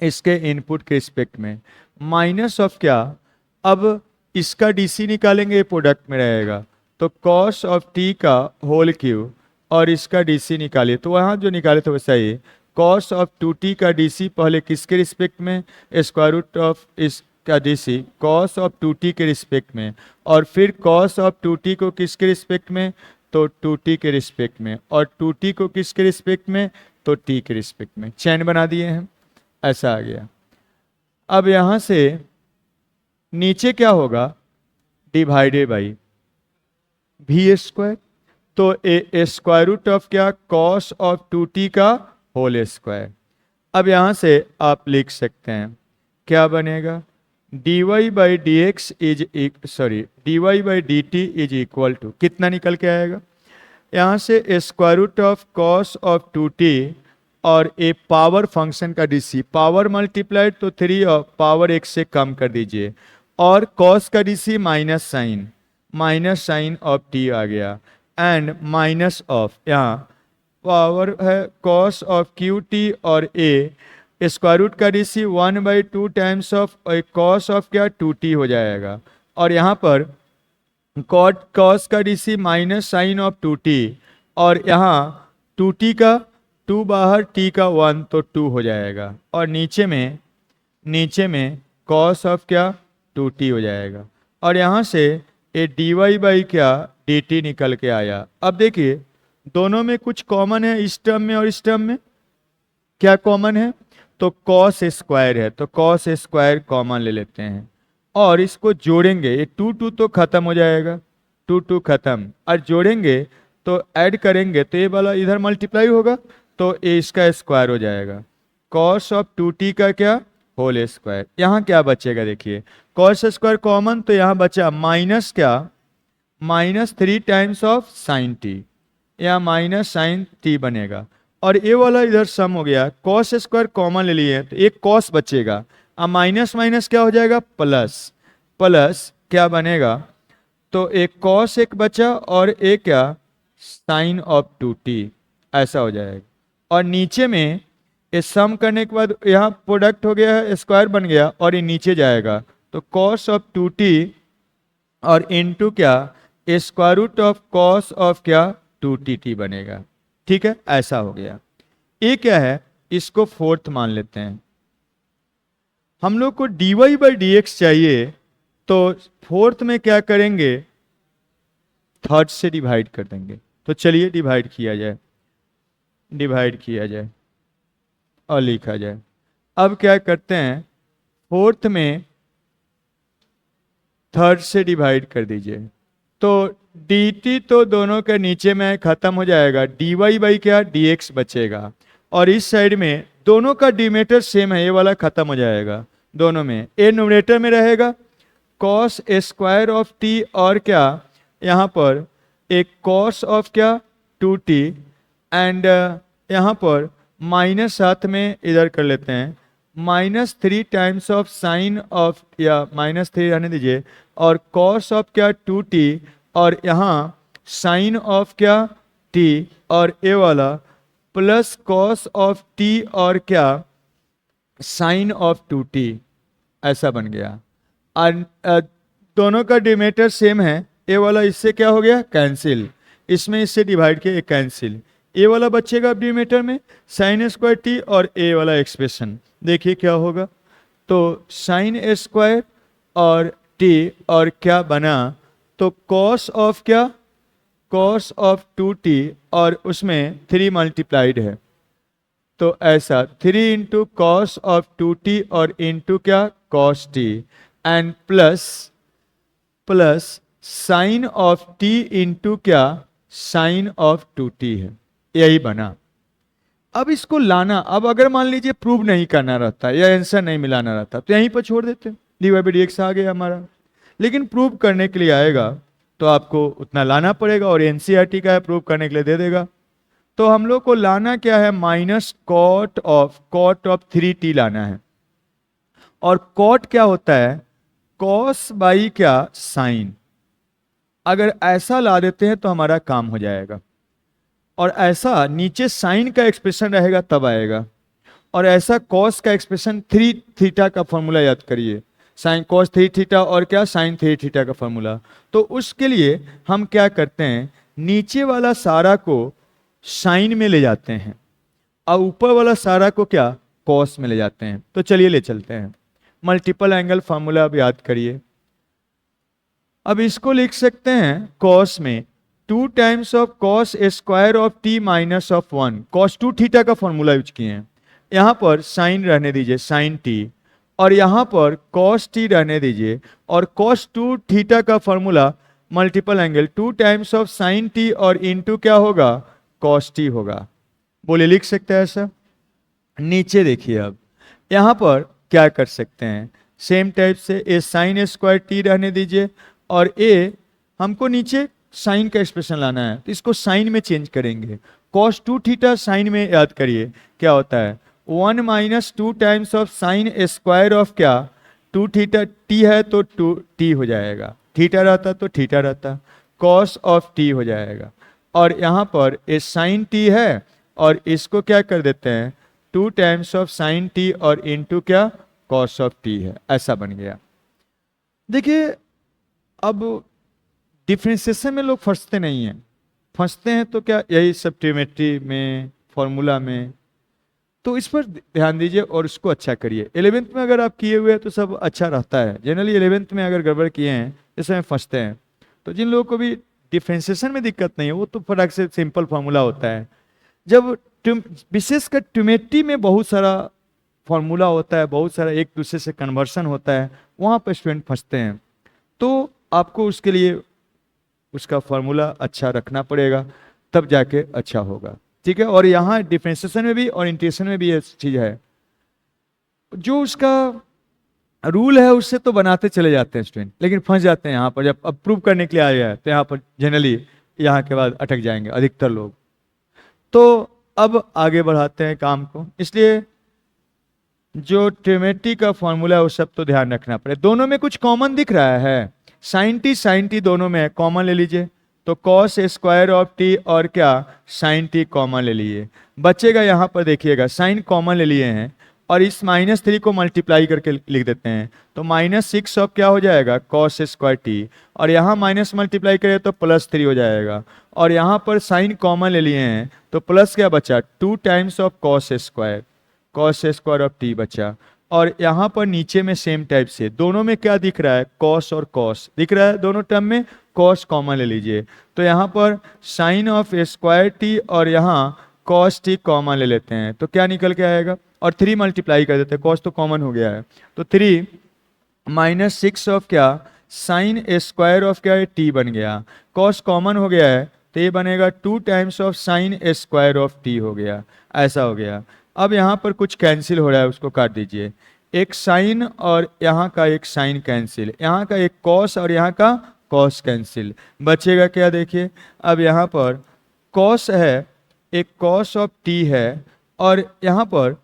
इसके इनपुट के रिस्पेक्ट में, माइनस ऑफ क्या, अब इसका dc निकालेंगे प्रोडक्ट में रहेगा, तो कॉस ऑफ t का होल क्यूब और इसका dc निकालिए, तो वहाँ जो निकाले थे वैसा ही कॉस ऑफ 2t का dc पहले किसके रिस्पेक्ट में स्क्वायर रूट ऑफ इसका dc कॉस ऑफ 2t के रिस्पेक्ट में, और फिर कॉस ऑफ 2t को किसके रिस्पेक्ट में, तो 2t के रिस्पेक्ट में, और 2t को किसके रिस्पेक्ट में, तो t के रिस्पेक्ट में, चैन बना दिए हैं, ऐसा आ गया। अब यहाँ से नीचे क्या होगा, डिवाइडेड बाई v स्क्वायर, तो ए स्क्वायर रूट ऑफ क्या कॉस ऑफ 2t का होल स्क्वायर। अब यहाँ से आप लिख सकते हैं क्या बनेगा, dy/dx is dy/dt is equal to कितना निकल के आएगा, यहाँ से square root of cos of 2t और ए पावर फंक्शन का dc, पावर मल्टीप्लाइड तो 3 और पावर 1 से कम कर दीजिए, और कॉस का dc minus sine of t आ गया, एंड माइनस ऑफ यहाँ पावर है कॉस ऑफ qt और a स्क्वायर रूट का dc 1/2 times of cos of क्या 2t हो जाएगा, और यहाँ पर कॉस का dc minus sine of 2t, और यहाँ 2t का 2 बाहर t का 1 तो 2 हो जाएगा, और नीचे में कॉस ऑफ क्या 2t हो जाएगा, और यहाँ से ये dy बाई क्या dt निकल के आया। अब देखिए दोनों में कुछ कॉमन है, इस टर्म में और इस टर्म में क्या कॉमन है? तो कॉस स्क्वायर है, तो कॉस स्क्वायर कॉमन ले लेते हैं और इसको जोड़ेंगे, ये टू टू तो खत्म हो जाएगा, टू टू खत्म, और जोड़ेंगे तो ऐड करेंगे तो ये वाला इधर मल्टीप्लाई होगा तो ये इसका स्क्वायर हो जाएगा। कॉस ऑफ 2t का क्या? Whole square. यहाँ क्या बचेगा देखिए, कॉस स्क्वायर कॉमन तो यहाँ बचा माइनस क्या? -3 टाइम्स ऑफ साइन टी, या माइनस साइन टी बनेगा। और ये वाला इधर सम हो गया, कॉस स्क्वायर कॉमन ले लिए तो एक कॉस बचेगा, अब माइनस माइनस क्या हो जाएगा? प्लस, प्लस क्या बनेगा? तो एक कॉस एक बचा और एक क्या? साइन ऑफ 2t, ऐसा हो जाएगा। और नीचे में ये सम करने के बाद यहाँ प्रोडक्ट हो गया है, स्क्वायर बन गया और ये नीचे जाएगा तो कॉस ऑफ 2t और इनटू क्या? Square root of cos of क्या? 2tt बनेगा। ठीक है, ऐसा हो गया। ये क्या है? इसको फोर्थ मान लेते हैं। हम लोग को dy बाई डी चाहिए तो फोर्थ में क्या करेंगे? थर्ड से डिवाइड कर देंगे। तो चलिए डिवाइड किया जाए, डिवाइड किया जाए और लिखा जाए। अब क्या करते हैं, फोर्थ में थर्ड से डिवाइड कर दीजिए तो dt तो दोनों के नीचे में खत्म हो जाएगा, dy बाई क्या? dx बचेगा। और इस साइड में दोनों का डिमेटर सेम है, ये वाला खत्म हो जाएगा दोनों में, ए न्यूमरेटर में रहेगा कॉस स्क्वायर ऑफ t और क्या? यहाँ पर एक कॉस ऑफ क्या? 2t एंड यहाँ पर माइनस साथ में इधर कर लेते हैं, -3 टाइम्स ऑफ साइन ऑफ, या -3 रहने दीजिए, और कॉस ऑफ क्या? 2t और यहाँ साइन ऑफ क्या? t और ए वाला प्लस कॉस ऑफ t और क्या? साइन ऑफ 2t, ऐसा बन गया। और दोनों का डिमेटर सेम है, ए वाला इससे क्या हो गया? कैंसिल, इसमें इससे डिवाइड किया, कैंसिल, ए वाला बचेगा डिमेटर में साइन स्क्वायर टी और ए वाला एक्सप्रेशन देखिए क्या होगा। तो साइन स्क्वायर और टी और क्या बना? तो कॉस ऑफ क्या? कॉस ऑफ 2t और उसमें 3 मल्टीप्लाइड है तो ऐसा 3 इंटू कॉस ऑफ 2t और इंटू क्या? Cos t and plus plus sign of t into क्या? साइन ऑफ 2t है, यही बना। अब इसको लाना, अब अगर मान लीजिए प्रूव नहीं करना रहता या आंसर नहीं मिलाना रहता तो यहीं पर छोड़ देते, dy बाई dx आ गया हमारा। लेकिन प्रूव करने के लिए आएगा तो आपको उतना लाना पड़ेगा और एनसीईआरटी का है, प्रूव करने के लिए दे देगा। तो हम लोग को लाना क्या है? माइनस कॉट ऑफ 3t लाना है। और कॉट क्या होता है? कॉस बाई क्या? साइन। अगर ऐसा ला देते हैं तो हमारा काम हो जाएगा, और ऐसा नीचे साइन का एक्सप्रेशन रहेगा तब आएगा, और ऐसा कॉस का एक्सप्रेशन 3 थीटा का फॉर्मूला याद करिए, साइन कॉस 3 थीटा और क्या? साइन 3 थीटा का फॉर्मूला। तो उसके लिए हम क्या करते हैं, नीचे वाला सारा को साइन में ले जाते हैं और ऊपर वाला सारा को क्या? कॉस में ले जाते हैं। तो चलिए ले चलते हैं, मल्टीपल एंगल फॉर्मूला अब याद करिए। अब इसको लिख सकते हैं कॉस में 2 times of cos square of t minus of 1, cos 2 theta का फॉर्मूला यूज किए हैं। यहाँ पर साइन रहने दीजिए, साइन t, और यहाँ पर कॉस t रहने दीजिए, और कॉस 2 थीटा का formula multiple angle 2 times of sign t और इनटू क्या होगा? कॉस t होगा। बोले लिख सकते हैं ऐसा। नीचे देखिए, अब यहाँ पर क्या कर सकते हैं, सेम टाइप से ए साइन स्क्वायर t रहने दीजिए, और ए हमको नीचे साइन का एक्सप्रेशन लाना है तो इसको साइन में चेंज करेंगे। कॉस 2 थीटा साइन में याद करिए क्या होता है? 1 minus 2 times of sine square of क्या? 2 थीटा, t है तो 2 t हो जाएगा, थीटा रहता तो थीटा रहता, कॉस ऑफ t हो जाएगा। और यहाँ पर ए साइन t है और इसको क्या कर देते हैं? 2 टाइम्स ऑफ साइन t और इनटू क्या? कॉस ऑफ t है, ऐसा बन गया। देखिए अब डिफ्रेंसिएशन में लोग फंसते नहीं हैं, फंसते हैं तो क्या यही सब ट्रिमेट्री में, फॉर्मूला में। तो इस पर ध्यान दीजिए और उसको अच्छा करिए। 11th में अगर आप किए हुए हैं तो सब अच्छा रहता है, जनरली 11th में अगर गड़बड़ किए हैं इसमें फंसते हैं। तो जिन लोगों को भी डिफरेंशिएशन में दिक्कत नहीं है, वो तो फटाक से सिंपल फार्मूला होता है। जब विशेषकर ट्यूमेट्री में बहुत सारा फार्मूला होता है, बहुत सारा एक दूसरे से कन्वर्सन होता है, वहाँ पर स्टूडेंट फंसते हैं। तो आपको उसके लिए उसका फार्मूला अच्छा रखना पड़ेगा, तब जाके अच्छा होगा, ठीक है। और यहाँ डिफरेंशिएशन में भी और इंटीग्रेशन में भी ये चीज़ है, जो उसका रूल है उससे तो बनाते चले जाते हैं स्टूडेंट, लेकिन फंस जाते हैं यहाँ पर। जब अब प्रूव करने के लिए आ गया है तो यहाँ पर जनरली यहाँ के बाद अटक जाएंगे अधिकतर लोग। तो अब आगे बढ़ाते हैं काम को, इसलिए जो ट्रिमेट्री का फॉर्मूला है वो सब तो ध्यान रखना पड़े। दोनों में कुछ कॉमन दिख रहा है, साइन टी दोनों में है, कॉमन ले लीजिए। तो कॉस स्क्वायर ऑफ टी और क्या साइन टी कॉमन ले लिए, बचेगा यहाँ पर देखिएगा साइन कॉमन ले लिए हैं और इस -3 को मल्टीप्लाई करके लिख देते हैं, तो -6 ऑफ क्या हो जाएगा कॉस स्क्वायर टी, और यहाँ माइनस मल्टीप्लाई करें तो +3 हो जाएगा, और यहाँ पर साइन कॉमन ले लिए हैं तो प्लस क्या बचा 2 times of cos square of T बचा। और यहाँ पर नीचे में सेम टाइप से दोनों में क्या दिख रहा है कॉस और कॉस दिख रहा है, दोनों टर्म में कॉस कॉमन ले लीजिए, तो यहाँ पर साइन ऑफ स्क्वायर टी और यहाँ कॉस टी कॉमन ले लेते हैं, तो क्या निकल के आएगा, और 3 मल्टीप्लाई कर देते हैं, कॉस तो कॉमन हो गया है, तो 3 -6 ऑफ क्या साइन स्क्वायर ऑफ क्या है टी बन गया, कॉस कॉमन हो गया है तो ये बनेगा 2 times of sine square of t हो गया, ऐसा हो गया। अब यहाँ पर कुछ कैंसिल हो रहा है, उसको काट दीजिए, एक साइन और यहाँ का एक साइन कैंसिल, यहाँ का एक कॉस और यहाँ का कॉस कैंसिल, बचेगा क्या देखिए। अब यहाँ पर कॉस है, एक कॉस ऑफ टी है, और यहाँ पर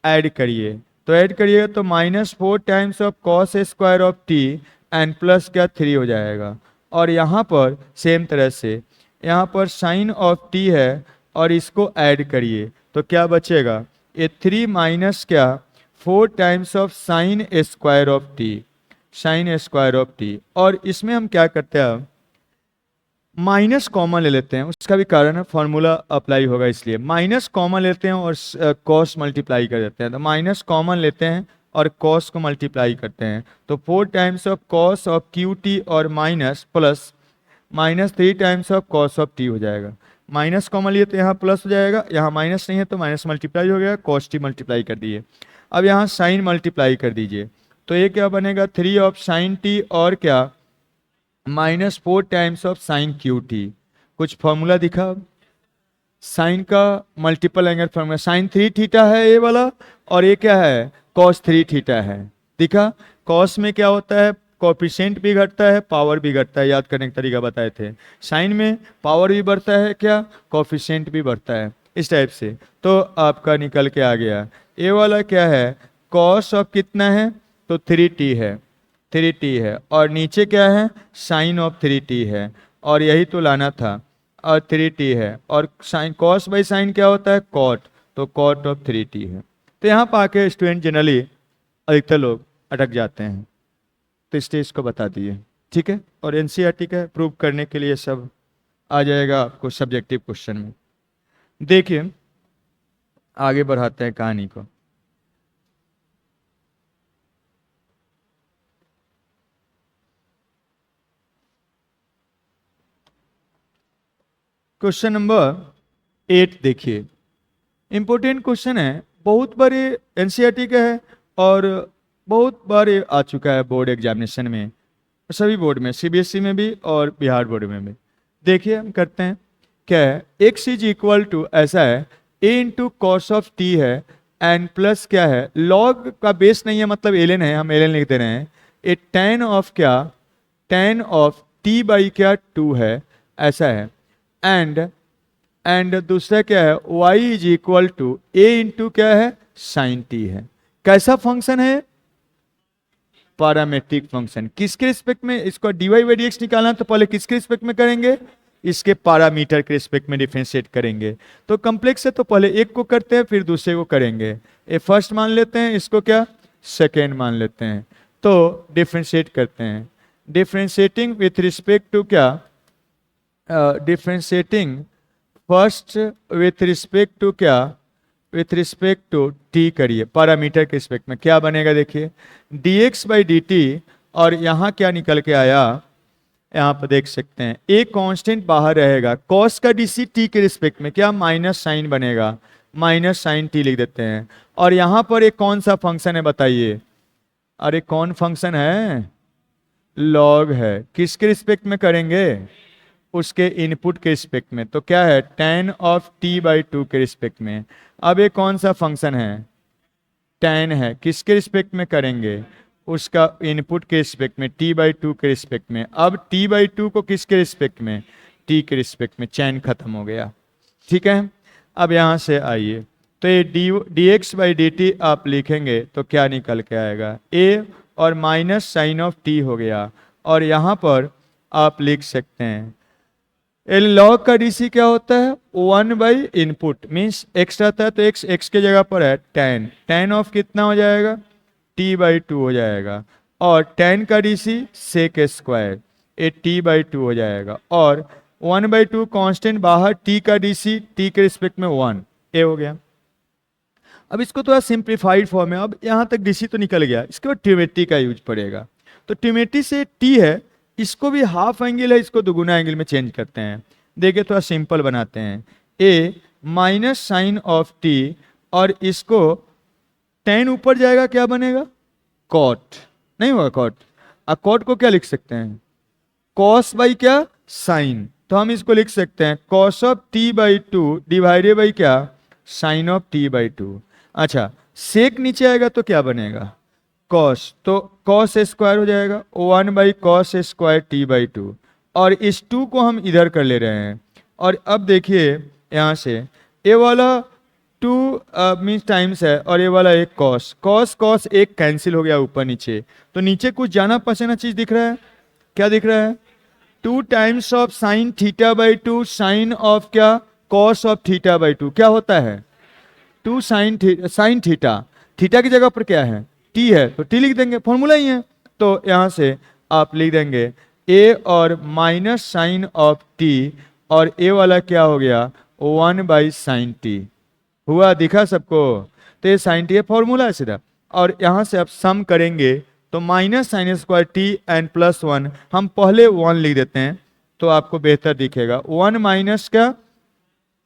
ऐड करिए, तो ऐड करिएगा तो -4 times of cos square of T and plus क्या 3 हो जाएगा। और यहाँ पर सेम तरह से यहाँ पर साइन ऑफ टी है और इसको ऐड करिए तो क्या बचेगा, ये 3 माइनस क्या 4 times of sine square of T, और इसमें हम क्या करते हैं माइनस कॉमन ले लेते हैं, उसका भी कारण है फॉर्मूला अप्लाई होगा इसलिए माइनस कॉमन लेते हैं और कॉस मल्टीप्लाई कर देते हैं, तो माइनस कॉमन लेते हैं और कॉस को मल्टीप्लाई करते हैं, तो 4 times of cos of Q t और minus plus -3 times of cos of t हो जाएगा। माइनस कॉमन लिए तो यहाँ प्लस हो जाएगा, यहाँ माइनस नहीं है तो माइनस मल्टीप्लाई हो गया, कॉस टी मल्टीप्लाई कर दिए। अब यहाँ साइन मल्टीप्लाई कर दीजिए, तो ये क्या बनेगा 3 ऑफ साइन टी और क्या -4 times of sine q t. कुछ फॉर्मूला दिखा, साइन का multiple angle formula, sine 3 theta है ये वाला, और ये क्या है कॉस 3 थीटा है। दिखा, कॉस में क्या होता है कोएफिशिएंट भी घटता है पावर भी घटता है, याद करने का तरीका बताए थे। साइन में पावर भी बढ़ता है क्या कोएफिशिएंट भी बढ़ता है, इस टाइप से। तो आपका निकल के आ गया, ये वाला क्या है कॉस ऑफ कितना है तो 3t है, और नीचे क्या है साइन ऑफ 3t है, और यही तो लाना था, और 3t है, और साइन कॉस बाई साइन क्या होता है कॉट, तो कॉट ऑफ 3t है। तो यहाँ पर आके स्टूडेंट जनरली अधिकतर लोग अटक जाते हैं, तो स्टेज को बता दिए, ठीक है। और एनसीईआरटी का प्रूव करने के लिए सब आ जाएगा आपको सब्जेक्टिव क्वेश्चन में। देखिए आगे बढ़ाते हैं कहानी को। क्वेश्चन नंबर 8 देखिए, इंपॉर्टेंट क्वेश्चन है, बहुत बार एनसीईआरटी का है और बहुत बार आ चुका है बोर्ड एग्जामिनेशन में, सभी बोर्ड में, सीबीएसई में भी और बिहार बोर्ड में भी। देखिए हम करते हैं क्या है, x इज इक्वल टू ऐसा है a into cos of T है एंड प्लस क्या है लॉग का बेस नहीं है मतलब एलन है, हम एलन लिख दे रहे हैं, ए tan ऑफ क्या tan ऑफ t बाई क्या 2 है, ऐसा है। एंड दूसरा क्या है y is equal to a into क्या है साइन टी है। कैसा फंक्शन है पैरामेट्रिक फंक्शन। किसके रिस्पेक्ट में इसको dy/dx निकालना, तो पहले किसके रिस्पेक्ट में करेंगे इसके पैरामीटर के रिस्पेक्ट में डिफरेंशिएट करेंगे। तो कॉम्प्लेक्स है तो पहले एक को करते हैं फिर दूसरे को करेंगे, ये फर्स्ट मान लेते हैं, इसको क्या सेकेंड मान लेते हैं, तो डिफरेंशिएट करते हैं। डिफरेंशिएटिंग विथ रिस्पेक्ट टू क्या differentiating first with respect to क्या विथ रिस्पेक्ट टू टी करिए, पैरामीटर के रिस्पेक्ट में क्या बनेगा देखिए dx/dt, और यहाँ क्या निकल के आया यहाँ पर देख सकते हैं ए कांस्टेंट बाहर रहेगा, कॉस का डीसी टी के रिस्पेक्ट में क्या माइनस साइन बनेगा, माइनस साइन टी लिख देते हैं। और यहाँ पर एक कौन सा फंक्शन है बताइए, अरे कौन फंक्शन है, लॉग है, किसके रिस्पेक्ट में करेंगे, उसके इनपुट के रिस्पेक्ट में, तो क्या है tan ऑफ t बाई 2 के रिस्पेक्ट में। अब ये कौन सा फंक्शन है, tan है, किसके रिस्पेक्ट में करेंगे, उसका इनपुट के रिस्पेक्ट में, t बाई 2 के रिस्पेक्ट में। अब t बाई 2 को किसके रिस्पेक्ट में, t के रिस्पेक्ट में, चैन खत्म हो गया। ठीक है, अब यहाँ से आइए, तो ये dx बाई dt आप लिखेंगे तो क्या निकल के आएगा, a और माइनस साइन ऑफ t हो गया। और यहाँ पर आप लिख सकते हैं लॉग का डीसी क्या होता है, 1 बाई इनपुट मीन्स x रहता है तो x के जगह पर है tan ऑफ कितना हो जाएगा, t बाई 2 हो जाएगा। और tan का डीसी सेक स्क्वायर, ये t बाई 2 हो जाएगा। और 1 बाई 2 कॉन्स्टेंट बाहर, t का डीसी t के रिस्पेक्ट में 1, ए हो गया। अब इसको थोड़ा सिंप्लीफाइड फॉर्म में, अब यहाँ तक डीसी तो निकल गया, इसके बाद ट्रिमेट्री का यूज पड़ेगा। तो ट्रिमेट्री से t है, इसको भी हाफ एंगल है, इसको दुगुना एंगल में चेंज करते हैं। देखिए थोड़ा सिंपल बनाते हैं, a minus sine of t और इसको tan ऊपर जाएगा क्या बनेगा, कॉट, नहीं होगा कॉट। अब कॉट को क्या लिख सकते हैं, कॉस बाई क्या साइन, तो हम इसको लिख सकते हैं cos of t by 2 divided by क्या साइन ऑफ t बाई 2। अच्छा सेक नीचे आएगा तो क्या बनेगा, कॉस, तो कॉस स्क्वायर हो जाएगा 1 by cos square t by 2। और इस 2 को हम इधर कर ले रहे हैं। और अब देखिए यहाँ से ये वाला 2 मीन्स टाइम्स है और ये वाला एक कॉस, कॉस कॉस एक कैंसिल हो गया ऊपर नीचे, तो नीचे कुछ जाना पहचाना चीज दिख रहा है, क्या दिख रहा है, 2 times of sine theta by 2 sine of क्या कॉस ऑफ थीटा बाई 2 क्या होता है 2 साइन थीटा, थीटा की जगह पर क्या है t है तो t लिख देंगे, फॉर्मूला ही है। तो यहाँ से आप लिख देंगे a और माइनस साइन ऑफ t और a वाला क्या हो गया 1 बाई साइन t हुआ, दिखा सबको, तो ये साइन t है, फॉर्मूला है सीधा। और यहाँ से आप सम करेंगे तो minus sine square t and plus 1, हम पहले 1 लिख देते हैं तो आपको बेहतर दिखेगा, 1 माइनस क्या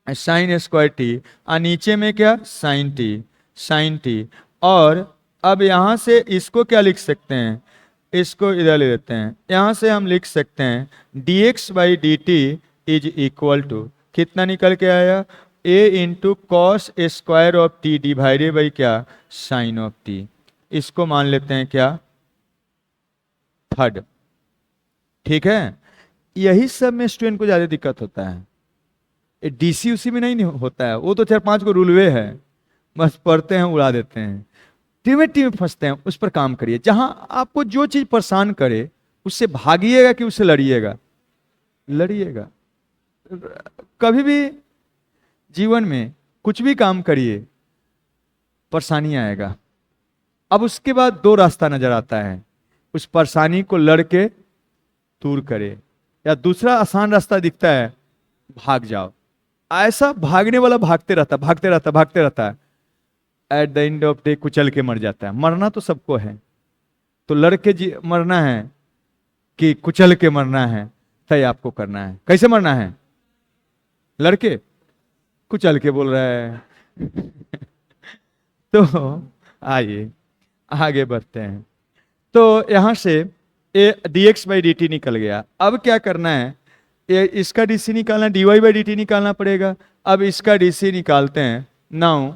साइन स्क्वायर t और नीचे में क्या साइन t। और अब यहाँ से इसको क्या लिख सकते हैं, इसको इधर ले लेते हैं, यहाँ से हम लिख सकते हैं dx by d t is equal to कितना निकल के आया, a into cos square of t divided by क्या साइन ऑफ t। इसको मान लेते हैं क्या थर्ड। ठीक है, यही सब में स्टूडेंट को ज्यादा दिक्कत होता है, डीसी उसी में नहीं होता है, वो तो 4-5 को रूलवे है, बस पढ़ते हैं उड़ा देते हैं, ट्रिमेट्री में फंसते हैं। उस पर काम करिए, जहां आपको जो चीज परेशान करे उससे भागिएगा कि उससे लड़िएगा, लड़िएगा। कभी भी जीवन में कुछ भी काम करिए परेशानी आएगा। अब उसके बाद 2 रास्ता नजर आता है, उस परेशानी को लड़के दूर करे, या दूसरा आसान रास्ता दिखता है भाग जाओ। ऐसा भागने वाला भागते रहता है, at the end of day कुचल के मर जाता है। मरना तो सबको है, तो लड़के मरना है कि कुचल के मरना है, तय आपको करना है। कैसे मरना है, लड़के कुचल के बोल रहा है तो आइए आगे बढ़ते हैं। तो यहां से ए dx बाई डी टी निकल गया। अब क्या करना है, ये इसका डीसी निकालना, dy बाई डी टी निकालना पड़ेगा। अब इसका डीसी निकालते हैं, नाउ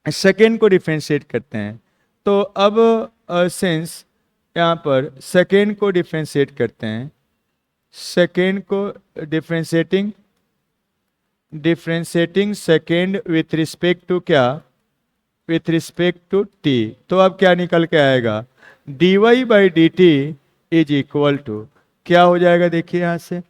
सेकेंड को डिफ्रेंशिएट करते हैं। तो अब सेंस यहाँ पर सेकेंड को डिफ्रेंशिएट करते हैं, सेकेंड को differentiating second with respect to क्या, विथ रिस्पेक्ट टू t। तो अब क्या निकल के आएगा, dy by d t is equal to क्या हो जाएगा, देखिए यहाँ से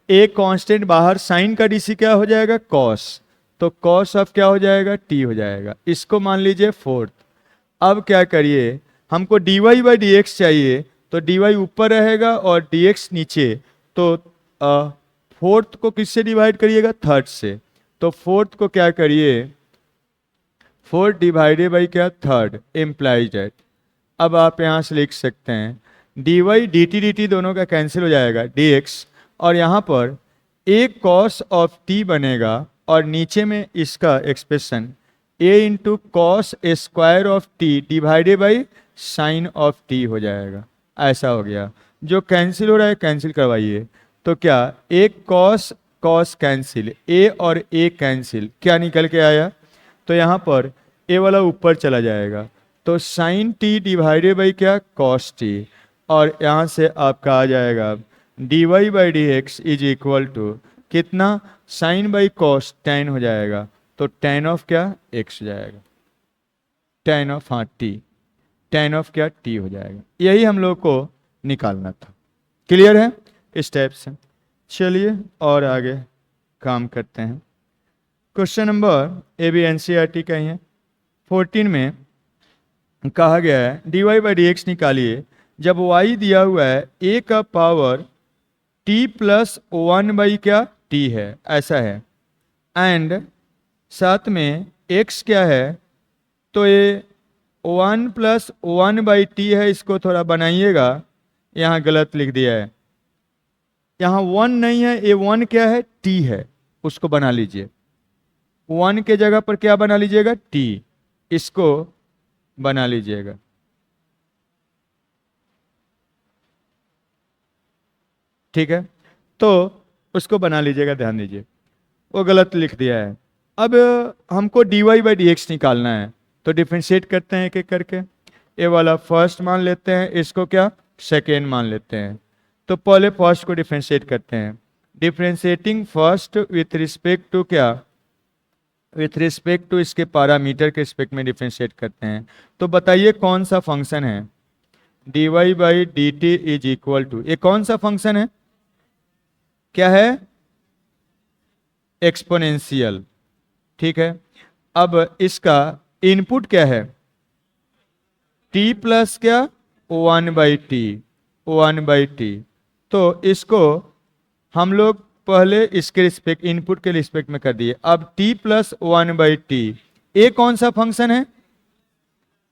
एक कांस्टेंट बाहर, साइन का डीसी क्या हो जाएगा कॉस, तो कॉस ऑफ क्या हो जाएगा t हो जाएगा, इसको मान लीजिए फोर्थ। अब क्या करिए, हमको dy बाई डी एक्स चाहिए, तो dy ऊपर रहेगा और dx नीचे, तो फोर्थ को किससे डिवाइड करिएगा थर्ड से, तो फोर्थ को क्या करिए 4 डिवाइडेड बाई क्या थर्ड, इम्प्लाइज दैट। अब आप यहाँ से लिख सकते हैं डी वाई डी टी दोनों का कैंसिल हो जाएगा dx, और यहाँ पर a cos ऑफ t बनेगा और नीचे में इसका expression a into cos square of t divided by sine of t हो जाएगा। ऐसा हो गया, जो कैंसिल हो रहा है कैंसिल करवाइए। तो क्या एक कॉस कॉस कैंसिल, a और a कैंसिल, क्या निकल के आया? तो यहाँ पर a वाला ऊपर चला जाएगा, तो साइन टी डिवाइडेड बाई क्या कॉस टी, और यहाँ से आपका आ जाएगा d y by d x is equal to कितना, साइन बाई कॉस टेन हो जाएगा, तो टेन ऑफ क्या एक्स हो जाएगा, टेन ऑफ हाँ टी, टेन ऑफ क्या टी हो जाएगा। यही हम लोग को निकालना था। क्लियर है इस टाइप से? चलिए और आगे काम करते हैं। Question number A B N C R T का ही है। 14 में कहा गया है d y by d x निकालिए जब y दिया हुआ है a का power t plus one by क्या t है, ऐसा है, एंड साथ में x क्या है, तो ये 1 प्लस वन बाई टी है। इसको थोड़ा बनाइएगा, यहाँ गलत लिख दिया है, यहाँ 1 नहीं है, ये 1 क्या है t है, उसको बना लीजिए। 1 के जगह पर क्या बना लीजिएगा t, इसको बना लीजिएगा। ठीक है, तो उसको बना लीजिएगा, ध्यान दीजिए, वो गलत लिख दिया है। अब हमको d y by d x निकालना है, तो डिफ्रेंशिएट करते हैं एक एक करके। ये वाला फर्स्ट मान लेते हैं, इसको क्या सेकेंड मान लेते हैं। तो पहले फर्स्ट को डिफ्रेंशिएट करते हैं। Differentiating first with respect to क्या, विथ रिस्पेक्ट टू इसके पैरामीटर के रिस्पेक्ट में डिफ्रेंशिएट करते हैं। तो बताइए कौन सा फंक्शन है, d y by d t is equal to, ये कौन सा फंक्शन है, क्या है एक्सपोनेंशियल। ठीक है, अब इसका इनपुट क्या है t प्लस क्या 1 बाई टी, 1 बाई टी। तो इसको हम लोग पहले इसके रिस्पेक्ट, इनपुट के रिस्पेक्ट में कर दिए। अब t प्लस 1 बाई टी, ये कौन सा फंक्शन है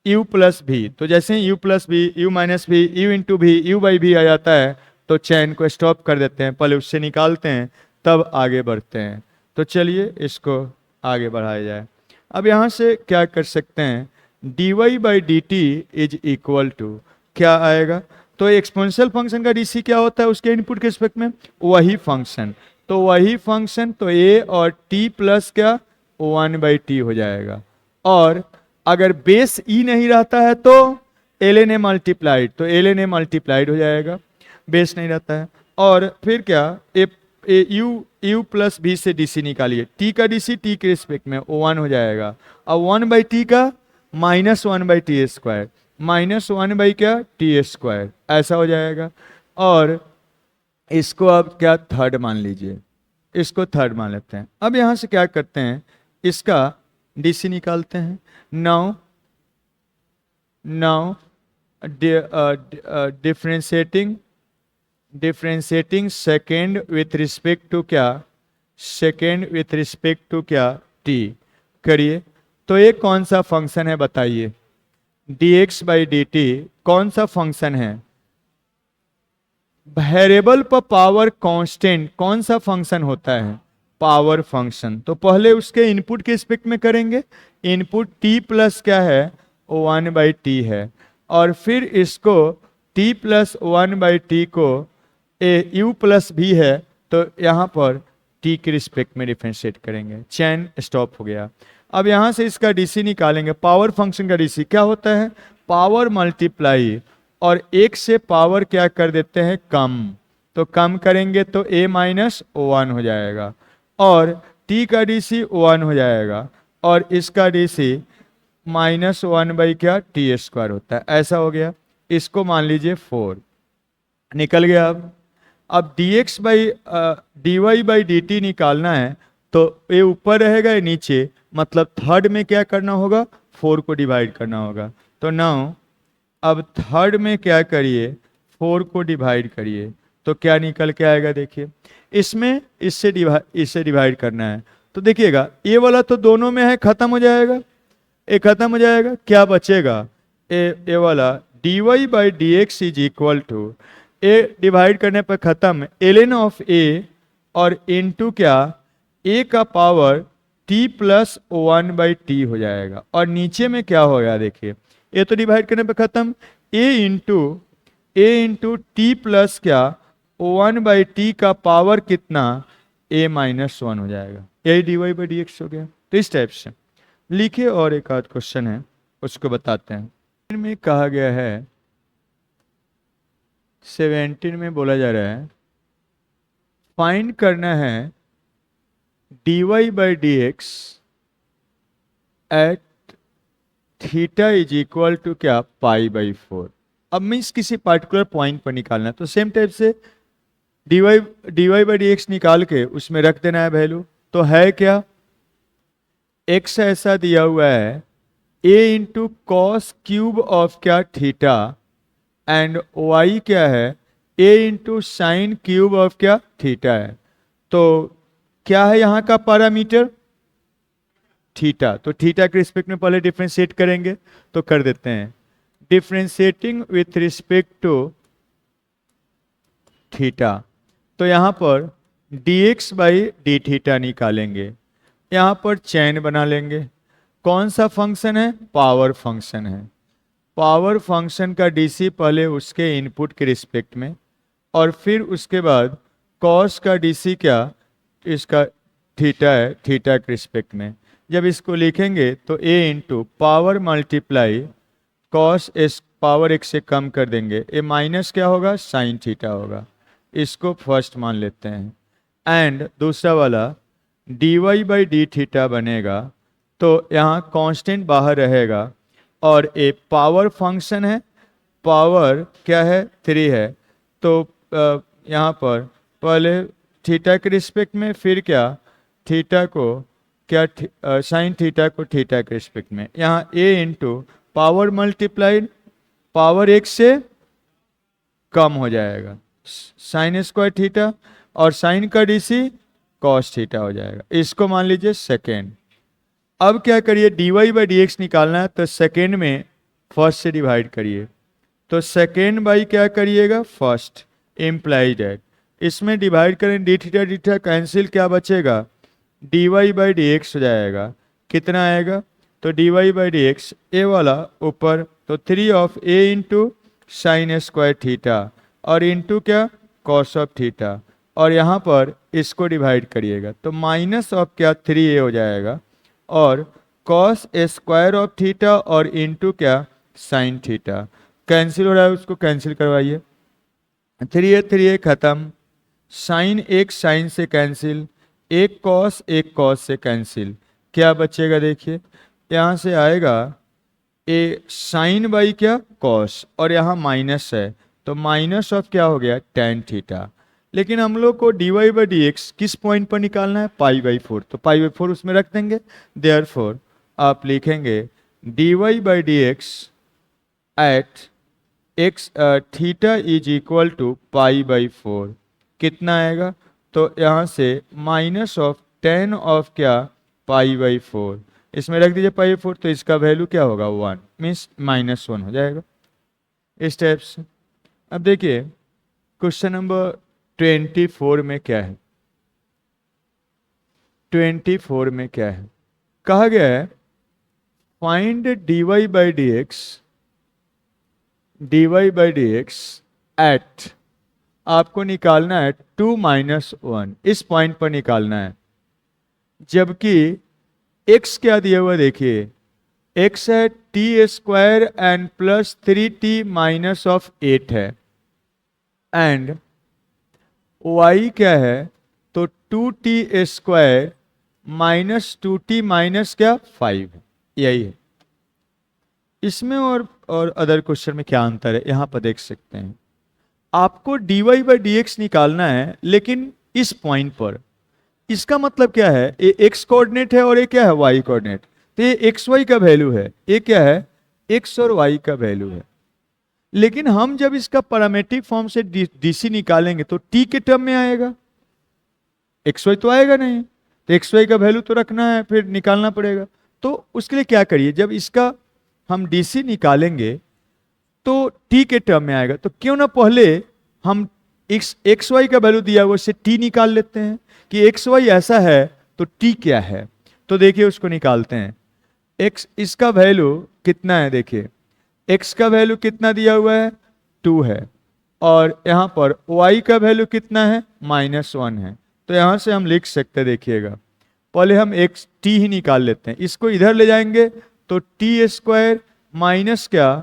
u प्लस भी। तो जैसे u प्लस भी, u माइनस भी, u इंटू भी, u बाई भी आ जाता है, तो चैन को स्टॉप कर देते हैं, पहले उससे निकालते हैं तब आगे बढ़ते हैं। तो चलिए इसको आगे बढ़ाया जाए। अब यहाँ से क्या कर सकते हैं, d y by d t is equal to क्या आएगा, तो एक्सपोनेंशियल फंक्शन का डीसी क्या होता है उसके इनपुट के रिस्पेक्ट में, वही फंक्शन। तो वही फंक्शन, तो a और t प्लस क्या 1 बाई टी हो जाएगा। और अगर बेस e नहीं रहता है तो ln a मल्टीप्लाइड, तो ln a मल्टीप्लाइड हो जाएगा, बेस नहीं रहता है। और फिर क्या u प्लस बी से डीसी निकालिए, t का डीसी t के रिस्पेक्ट में 1 हो जाएगा। अब 1 बाई टी का minus 1 by T square, minus 1 बाई क्या टी स्क्वायर, ऐसा हो जाएगा। और इसको अब क्या थर्ड मान लीजिए, इसको थर्ड मान लेते हैं। अब यहाँ से क्या करते हैं, इसका डीसी निकालते हैं। Now differentiating second with respect to क्या, सेकेंड विथ रिस्पेक्ट टू क्या टी करिए। तो ये कौन सा फंक्शन है बताइए, dx बाई डी टी कौन सा फंक्शन है, वेरिएबल पर पावर कांस्टेंट कौन सा फंक्शन होता है, पावर फंक्शन। तो पहले उसके इनपुट के रिस्पेक्ट में करेंगे, इनपुट t प्लस क्या है 1 बाई टी है, और फिर इसको t प्लस 1 बाई टी को u प्लस भी है, तो यहाँ पर t के रिस्पेक्ट में डिफरेंशिएट करेंगे, चैन स्टॉप हो गया। अब यहाँ से इसका डीसी निकालेंगे, पावर फंक्शन का डीसी क्या होता है, पावर मल्टीप्लाई, और एक से पावर क्या कर देते हैं कम, तो कम करेंगे तो a माइनस 1 हो जाएगा, और t का डीसी 1 हो जाएगा, और इसका डीसी माइनस 1 बाई क्या टी स्क्वायर होता है, ऐसा हो गया। इसको मान लीजिए 4 निकल गया। अब dx by d y by d t निकालना है, तो ये ऊपर रहेगा ये नीचे, मतलब थर्ड में क्या करना होगा 4 को डिवाइड करना होगा। तो नाउ अब थर्ड में क्या करिए 4 को डिवाइड करिए, तो क्या निकल के आएगा देखिए। इसमें इससे डिवाइड करना है, तो देखिएगा ये वाला तो दोनों में है, खत्म हो जाएगा, ये खत्म हो जाएगा, क्या बचेगा, ये वाला d y by d x is equal to, a divide करने पर खत्म, ln ऑफ ए और इनटू क्या, ए का पावर टी प्लस 1/t हो जाएगा। और नीचे में क्या होगा देखिए, ए तो डिवाइड करने पर खत्म, ए इंटू टी प्लस क्या 1/t का पावर कितना, a-1 हो जाएगा। यही d y by d x हो गया। तो इस टाइप से लिखिए। और एक आध क्वेश्चन है उसको बताते हैं। में कहा गया है 17 में बोला जा रहा है फाइंड करना है d y by d x at theta is equal to क्या, π/4। अब मीन्स किसी पार्टिकुलर पॉइंट पर निकालना है, तो सेम टाइप से d y by d x निकाल के उसमें रख देना है वैल्यू। तो है क्या, एक्स ऐसा दिया हुआ है a into cos cube of क्या थीटा, एंड वाई क्या है a into sine cube of क्या थीटा है। तो क्या है यहाँ का पैरामीटर, थीटा। तो थीटा के रिस्पेक्ट में पहले डिफ्रेंशिएट करेंगे, तो कर देते हैं differentiating with respect to theta. तो यहाँ पर dx बाई डी थीटा निकालेंगे, यहाँ पर चैन बना लेंगे। कौन सा फंक्शन है, पावर फंक्शन है। पावर फंक्शन का डीसी पहले उसके इनपुट के रिस्पेक्ट में, और फिर उसके बाद कॉस का डीसी क्या, इसका थीटा है, थीटा के रिस्पेक्ट में। जब इसको लिखेंगे तो a into power multiply cos S power एक से कम कर देंगे, ए माइनस क्या होगा, साइन थीटा होगा। इसको फर्स्ट मान लेते हैं। एंड दूसरा वाला d y by d theta बनेगा, तो यहाँ कांस्टेंट बाहर रहेगा, और ए पावर फंक्शन है, पावर क्या है 3 है। तो यहाँ पर पहले थीटा के रिस्पेक्ट में, फिर क्या थीटा को क्या साइन थीटा को थीटा के रिस्पेक्ट में। यहाँ a into power multiplied power एक से कम हो जाएगा, साइन स्क्वायर थीटा, और साइन का डीसी कॉस थीटा हो जाएगा। इसको मान लीजिए सेकेंड। अब क्या करिए, d y by d x निकालना है, तो सेकेंड में फर्स्ट से डिवाइड करिए। तो सेकेंड बाई क्या करिएगा, फर्स्ट, इम्प्लाइड एट। इसमें डिवाइड करें डी थीटा कैंसिल, क्या बचेगा, d y by d x हो जाएगा। कितना आएगा, तो d y by d x a वाला ऊपर, तो 3 of a into sine square theta, और इंटू क्या कॉस ऑफ थीटा, और यहाँ पर इसको डिवाइड करिएगा, तो माइनस ऑफ क्या 3a हो जाएगा, और कॉस स्क्वायर ऑफ थीटा, और इंटू क्या साइन थीटा। कैंसिल हो रहा है, उसको कैंसिल करवाइए। 3a खत्म, साइन एक साइन से कैंसिल, एक कॉस से कैंसिल, क्या बचेगा देखिए, यहाँ से आएगा ए साइन बाई क्या कॉस, और यहाँ माइनस है, तो माइनस ऑफ क्या हो गया टेन थीटा। लेकिन हम लोग को d y by d x किस पॉइंट पर निकालना है, π/4, तो π/4 उसमें रख देंगे। देयरफॉर आप लिखेंगे d y by d x at x theta is equal to π/4। कितना आएगा, तो यहाँ से माइनस ऑफ 10 ऑफ क्या π/4, इसमें रख दीजिए π/4, तो इसका वैल्यू क्या होगा 1, मीन्स -1 हो जाएगा इस टाइप से। अब देखिए क्वेश्चन नंबर 24 में क्या है, 24 में क्या है, कहा गया है find d y by d x at, आपको निकालना है 2 - 1, इस पॉइंट पर निकालना है। जबकि x क्या दिया हुआ देखिए, x है t² and plus 3t minus of 8 है, एंड y क्या है, तो 2t² माइनस 2t माइनस क्या 5, यही है। इसमें और अदर क्वेश्चन में क्या अंतर है, यहां पर देख सकते हैं। आपको dy बाई डी एक्स निकालना है, लेकिन इस पॉइंट पर। इसका मतलब क्या है, ये x कोऑर्डिनेट है और ये क्या है y कोऑर्डिनेट, तो ये एक्स वाई का वैल्यू है, ये क्या है x और y का वैल्यू है। लेकिन हम जब इसका पैरामीट्रिक फॉर्म से डीसी निकालेंगे तो t के टर्म में आएगा, xy तो आएगा नहीं, तो xy का वैल्यू तो रखना है, फिर निकालना पड़ेगा। तो उसके लिए क्या करिए, जब इसका हम डीसी निकालेंगे तो t के टर्म में आएगा। तो क्यों ना पहले हम एक्स वाई का वैल्यू दिया हुआ उससे t निकाल लेते हैं कि एक्स वाई ऐसा है तो t क्या है। तो देखिए उसको निकालते हैं। x इसका वैल्यू कितना है, देखिए x का वैल्यू कितना दिया हुआ है 2 है, और यहाँ पर y का वैल्यू कितना है -1 है। तो यहाँ से हम लिख सकते हैं, देखिएगा पहले हम x t ही निकाल लेते हैं, इसको इधर ले जाएंगे तो t स्क्वायर माइनस क्या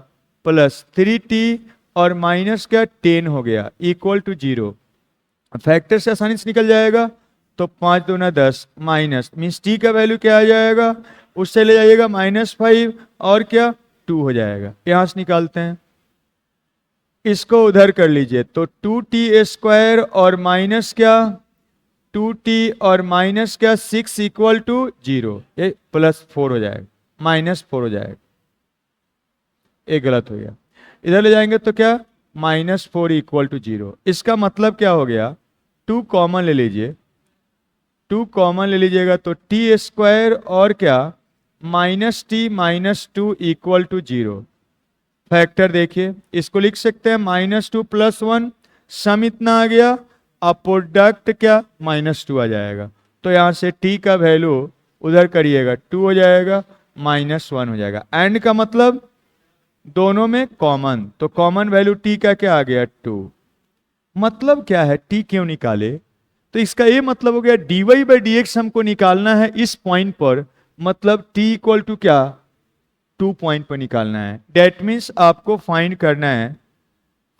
प्लस 3t और माइनस क्या 10 हो गया इक्वल टू 0। फैक्टर से आसानी से निकल जाएगा। तो 5 दूना 10 माइनस मीन्स t का वैल्यू क्या आ जाएगा, उससे ले जाइएगा -5 और क्या 2 हो जाएगा। यहां से निकालते हैं, इसको उधर कर लीजिए तो 2t स्क्वायर और माइनस क्या 2t और माइनस क्या 6 इक्वल टू 0, ये +4 हो जाएगा, -4 हो जाएगा, ये गलत हो गया। इधर ले जाएंगे तो क्या -4 इक्वल टू 0। इसका मतलब क्या हो गया, 2 कॉमन ले लीजिए, 2 कॉमन ले लीजिएगा तो t स्क्वायर और क्या -t - 2 इक्वल टू 0। फैक्टर देखिए इसको लिख सकते हैं -2 + 1, सम इतना आ गया, अब प्रोडक्ट क्या -2 आ जाएगा। तो यहाँ से t का वैल्यू उधर करिएगा 2 हो जाएगा, -1 हो जाएगा। एंड का मतलब दोनों में कॉमन, तो कॉमन वैल्यू t का क्या आ गया 2। मतलब क्या है, t क्यों निकाले, तो इसका ये मतलब हो गया dy/dx हमको निकालना है इस पॉइंट पर, मतलब t इक्वल टू क्या 2 पॉइंट पर निकालना है। डेट मीन्स आपको फाइंड करना है,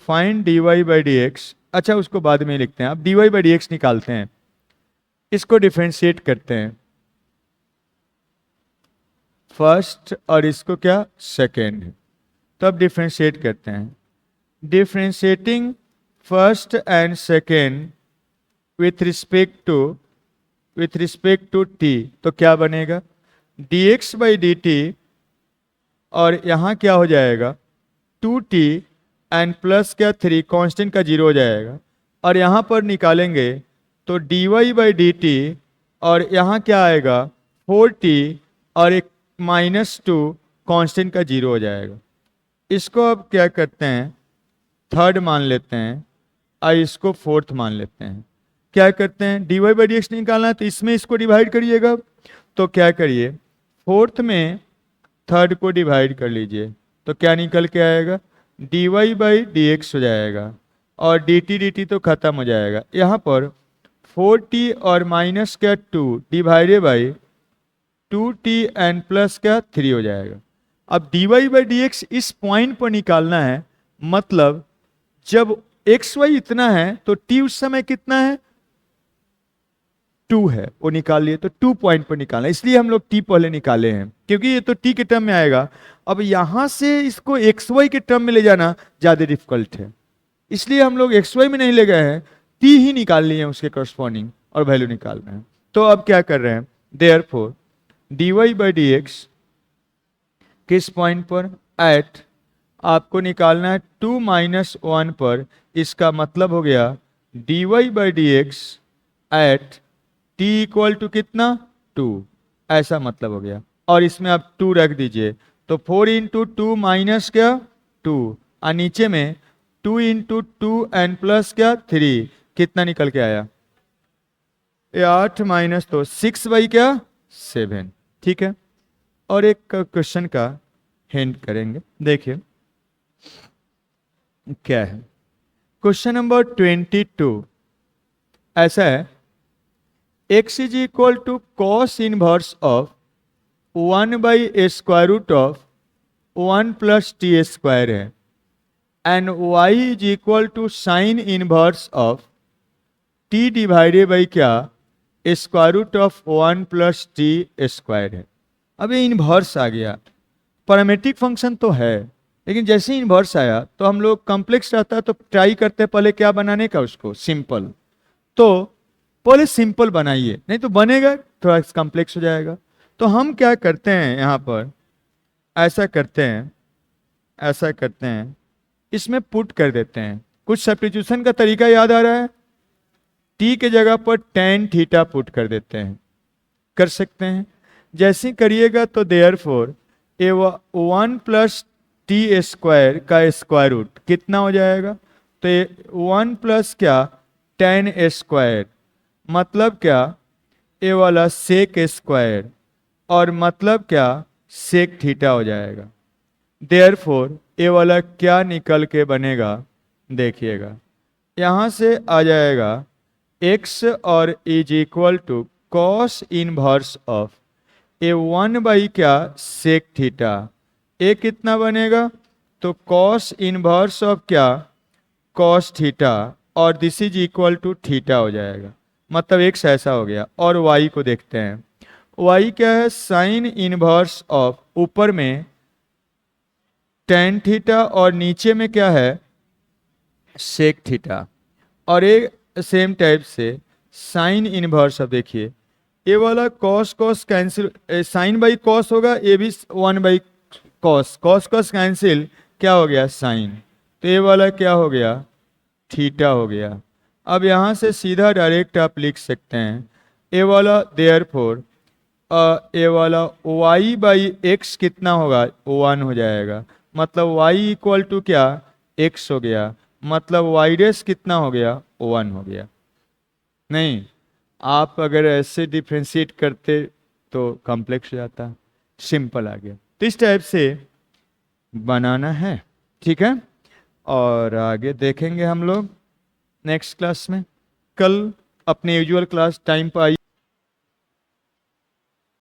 फाइंड dy/dx। अच्छा उसको बाद में लिखते हैं, अब dy/dx निकालते हैं, इसको डिफरेंशिएट करते हैं फर्स्ट और इसको क्या सेकेंड। तो अब डिफरेंशिएट करते हैं, differentiating first and second with respect to t, तो क्या बनेगा dx/dt, और यहाँ क्या हो जाएगा 2t एंड प्लस क्या 3 कांस्टेंट का 0 हो जाएगा, और यहाँ पर निकालेंगे तो dy/dt और यहाँ क्या आएगा 4t और एक -2 कांस्टेंट का 0 हो जाएगा। इसको अब क्या करते हैं थर्ड मान लेते हैं और इसको फोर्थ मान लेते हैं। क्या करते हैं dy/dx निकालना है तो इसमें इसको डिवाइड करिएगा, तो क्या करिए फोर्थ में थर्ड को डिवाइड कर लीजिए, तो क्या निकल के आएगा dy/dx हो जाएगा, और dt तो खत्म हो जाएगा। यहाँ पर 4t और माइनस क्या 2 divided by 2t and plus क्या 3 हो जाएगा। अब dy/dx इस पॉइंट पर निकालना है, मतलब जब xy इतना है तो t उस समय कितना है 2 है, वो निकाल लिए, तो 2 पॉइंट पर निकालना, इसलिए हम लोग t पहले निकाले हैं क्योंकि ये तो t के टर्म में आएगा। अब यहां से इसको xy के टर्म में ले जाना ज्यादा डिफिकल्ट है, इसलिए हम लोग xy में नहीं ले गए हैं, t ही निकाल लिए हैं उसके करस्पॉन्डिंग और वैल्यू निकाल रहे हैं। तो अब क्या कर रहे हैं देयरफॉर dy/dx किस पॉइंट पर एट आपको निकालना है 2 - 1 पर, इसका मतलब हो गया dy/dx eight t equal to कितना 2, ऐसा मतलब हो गया। और इसमें आप 2 रख दीजिए तो 4 × 2 माइनस क्या 2, और नीचे में 2 × 2 एंड प्लस क्या 3, कितना निकल के आया 8 माइनस तो 6 क्या 7, ठीक है। और एक क्वेश्चन का हिंट करेंगे, देखिए क्या है। क्वेश्चन नंबर 22 ऐसा है, x is equal to cos inverse of 1/√1 + t square है, and y is equal to sine inverse of t divided by क्या √1 + t स्क्वायर है। अब ये इनवर्स आ गया, पैरामीट्रिक फंक्शन तो है, लेकिन जैसे ही इनवर्स आया तो हम लोग कॉम्प्लेक्स रहता है तो ट्राई करते हैं पहले क्या बनाने का, उसको सिंपल। तो पहले सिंपल बनाइए, नहीं तो बनेगा थोड़ा कॉम्प्लेक्स हो जाएगा। तो हम क्या करते हैं यहाँ पर ऐसा करते हैं इसमें पुट कर देते हैं। कुछ सब्स्टिट्यूशन का तरीका याद आ रहा है, t के जगह पर tan थीटा पुट कर देते हैं, कर सकते हैं। जैसे करिएगा तो देयरफॉर 1 + टी स्क्वायर का स्क्वायर रूट कितना हो जाएगा? तो ये 1 प्लस क्या, टेन स्क्वायर, मतलब क्या, ये वाला सेक स्क्वायर, और मतलब क्या, सेक थीटा हो जाएगा। देयरफॉर ये वाला क्या निकल के बनेगा, देखिएगा, यहाँ से आ जाएगा x और is equal to cos inverse of a 1 बाई क्या, सेक थीटा। ए कितना बनेगा, तो कॉस इनवर्स ऑफ क्या, कॉस थीटा, और this is equal to theta हो जाएगा। मतलब x ऐसा हो गया। और y को देखते हैं, y क्या है, साइन इनवर्स ऑफ, ऊपर में टेन थीटा और नीचे में क्या है, सेक थीटा। और एक सेम टाइप से साइन इनवर्स, अब देखिए ये वाला cos cos cancel, sine by cos होगा, ये भी 1 by cos, cos cos cancel, क्या हो गया, साइन। तो ये वाला क्या हो गया, थीटा हो गया। अब यहाँ से सीधा डायरेक्ट आप लिख सकते हैं ये वाला, देयरफॉर ये वाला y बाई एक्स कितना होगा, 1 हो जाएगा। मतलब y इक्वल टू क्या, x हो गया। मतलब y डैश कितना हो गया, 1 हो गया। नहीं, आप अगर ऐसे डिफ्रेंशिएट करते तो कॉम्प्लेक्स हो जाता, सिंपल आ गया। तो इस टाइप से बनाना है, ठीक है। और आगे देखेंगे हम लोग नेक्स्ट क्लास में। कल अपने यूजुअल क्लास टाइम पर आइए।